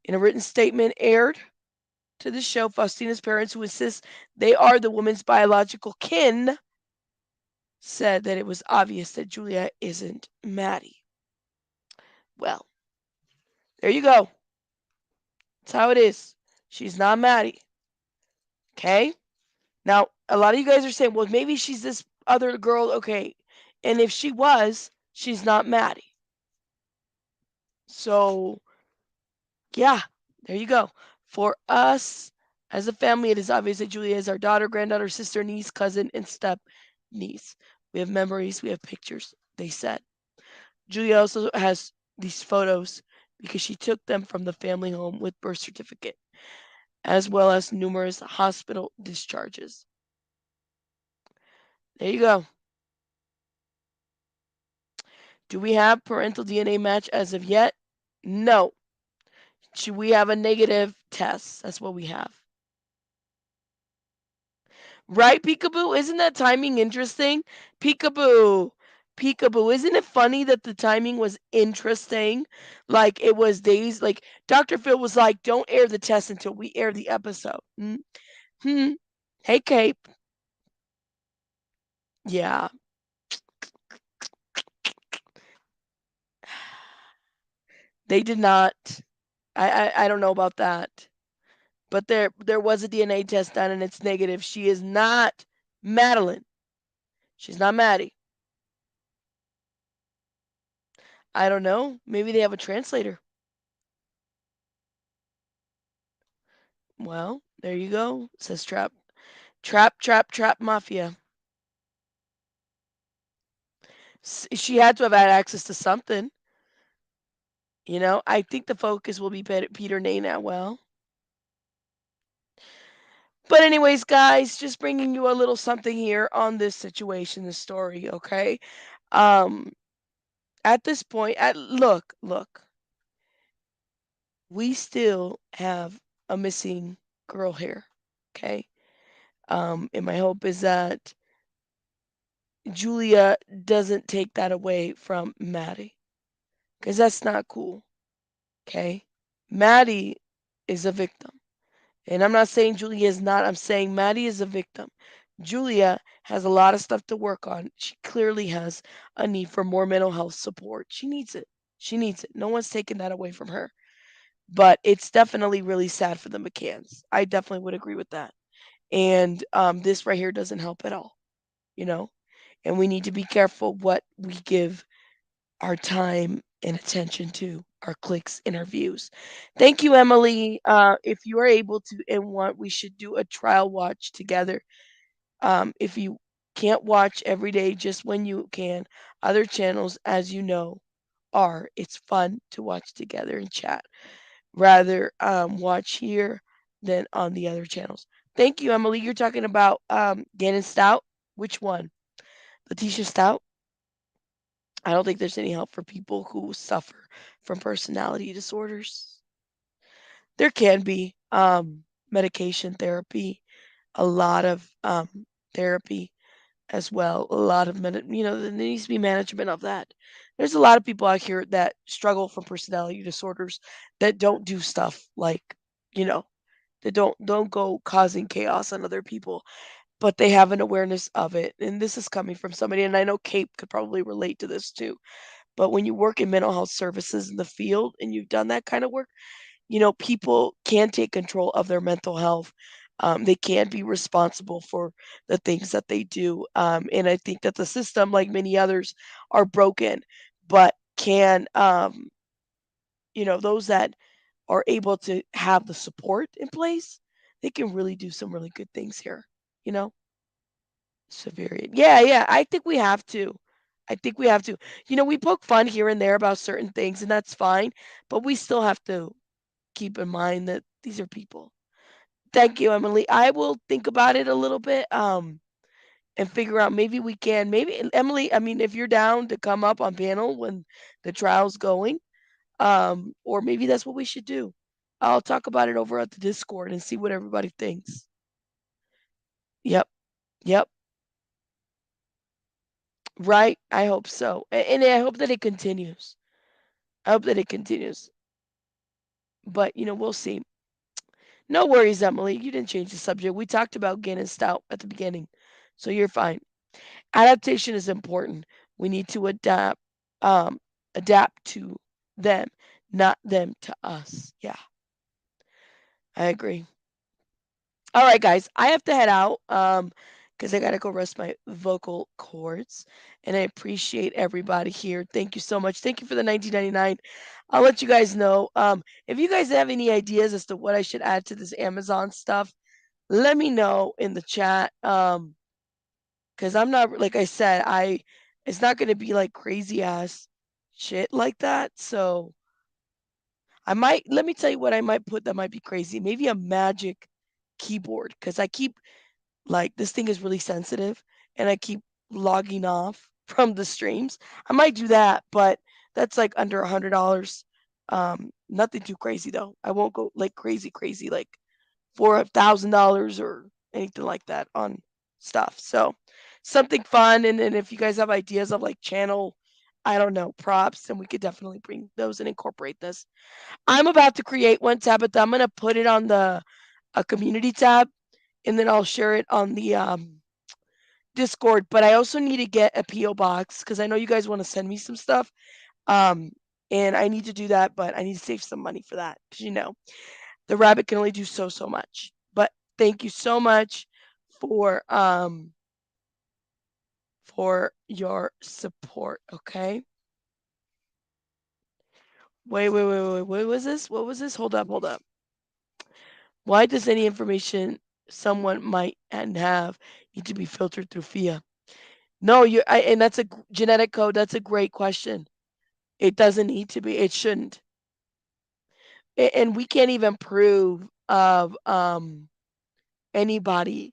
In a written statement aired to the show, Faustina's parents, who insist they are the woman's biological kin, said that it was obvious that Julia isn't Maddie. Well, there you go. That's how it is. She's not Maddie. Okay? Now, a lot of you guys are saying, well, maybe she's this other girl. Okay. And if she was, she's not Maddie. So, yeah, there you go. For us as a family, it is obvious that Julia is our daughter, granddaughter, sister, niece, cousin, and step niece. We have memories, we have pictures, they said. Julia also has these photos because she took them from the family home with birth certificate, as well as numerous hospital discharges. There you go. Do we have parental DNA match as of yet? No. Should we have a negative test? That's what we have. Right, Peekaboo? Isn't that timing interesting? Peekaboo. Peekaboo. Isn't it funny that the timing was interesting? Like it was days like Dr. Phil was like, don't air the test until we air the episode. Hmm. Hey Cape. Yeah. They did not. I don't know about that. But there was a DNA test done and it's negative. She is not Madeleine. She's not Maddie. I don't know. Maybe they have a translator. Well, there you go, says Trap. Trap Mafia. She had to have had access to something. I think the focus will be Peter Nay now. Well, but anyways, guys, just bringing you a little something here on this situation, this story. Okay. Um, at this point, look, we still have a missing girl here. Okay. And my hope is that Julia doesn't take that away from Maddie, because that's not cool. Okay. Maddie is a victim. And I'm not saying Julia is not, I'm saying Maddie is a victim. Julia has a lot of stuff to work on. She clearly has a need for more mental health support. She needs it. She needs it. No one's taking that away from her. But it's definitely really sad for the McCanns. I definitely would agree with that. And this right here doesn't help at all, you know? And we need to be careful what we give our time and attention to, our clicks and our views. Thank you, Emily. If you are able to and want, we should do a trial watch together. If you can't watch every day, just when you can, other channels, as you know, are. It's fun to watch together and chat. Rather watch here than on the other channels. Thank you, Emily. You're talking about Gannon Stout. Which one? Letecia Stout? I don't think there's any help for people who suffer from personality disorders. There can be medication therapy, a lot of therapy as well, a lot of there needs to be management of that. There's a lot of people out here that struggle from personality disorders that don't do stuff like, you know, that don't go causing chaos on other people, but they have an awareness of it. And this is coming from somebody, and I know Cape could probably relate to this too. But when you work in mental health services in the field and you've done that kind of work, people can take control of their mental health. They can be responsible for the things that they do. And I think that the system, like many others, are broken, but those that are able to have the support in place, they can really do some really good things here. You know, Severian. Yeah, yeah. I think we have to. I think we have to. We poke fun here and there about certain things, and that's fine. But we still have to keep in mind that these are people. Thank you, Emily. I will think about it a little bit, and figure out maybe we can. Maybe Emily. I mean, if you're down to come up on panel when the trial's going, or maybe that's what we should do. I'll talk about it over at the Discord and see what everybody thinks. Yep. Yep. Right. I hope so. And I hope that it continues. I hope that it continues. But we'll see. No worries, Emily. You didn't change the subject. We talked about Gannon Stout at the beginning, so you're fine. Adaptation is important. We need to um, adapt to them, not them to us. Yeah, I agree. All right, guys, I have to head out because I gotta go rest my vocal cords, and I appreciate everybody here. Thank you so much. Thank you for the 1999. I'll let you guys know if you guys have any ideas as to what I should add to this Amazon stuff. Let me know in the chat. Because I'm not like I said, it's not gonna be like crazy ass shit like that. So I might let me tell you what I might put that might be crazy. Maybe a magic keyboard because I keep like this thing is really sensitive and I keep logging off from the streams. I might do that, but that's like under $100. Nothing too crazy though. I won't go like crazy like $4,000 or anything like that on stuff. So something fun, and if you guys have ideas of like channel, I don't know, props, then we could definitely bring those and incorporate this. I'm about to create one Tabitha. I'm gonna put it on the a community tab, and then I'll share it on the Discord. But I also need to get a PO box because I know you guys want to send me some stuff. Um, and I need to do that, but I need to save some money for that because the rabbit can only do so much. But thank you so much for um for your support. Okay. Wait. What was this? What was this? Hold up. Why does any information someone might and have need to be filtered through Fia? No, and that's a genetic code. That's a great question. It doesn't need to be. It shouldn't. And we can't even prove of anybody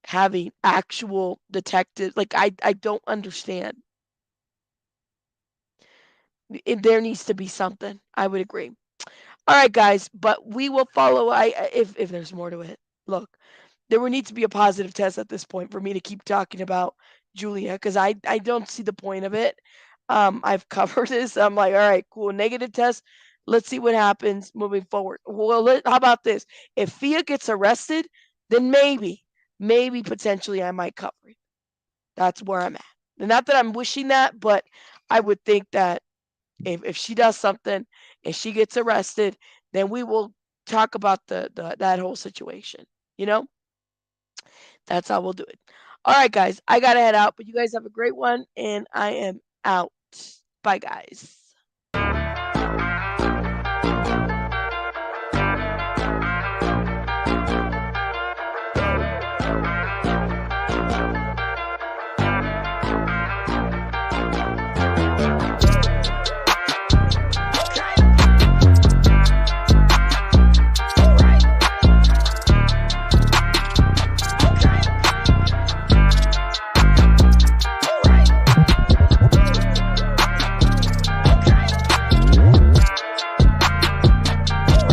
having actual detective. Like I don't understand. There needs to be something. I would agree. All right, guys, but we will follow. If there's more to it, look, there would need to be a positive test at this point for me to keep talking about Julia because I don't see the point of it. I've covered this. I'm like, all right, cool, negative test. Let's see what happens moving forward. Well, how about this? If Fia gets arrested, then maybe potentially I might cover it. That's where I'm at. And not that I'm wishing that, but I would think that if she does something and she gets arrested, then we will talk about the that whole situation. You know, that's how we'll do it. All right, guys, I gotta head out, but you guys have a great one, and I am out. Bye, guys.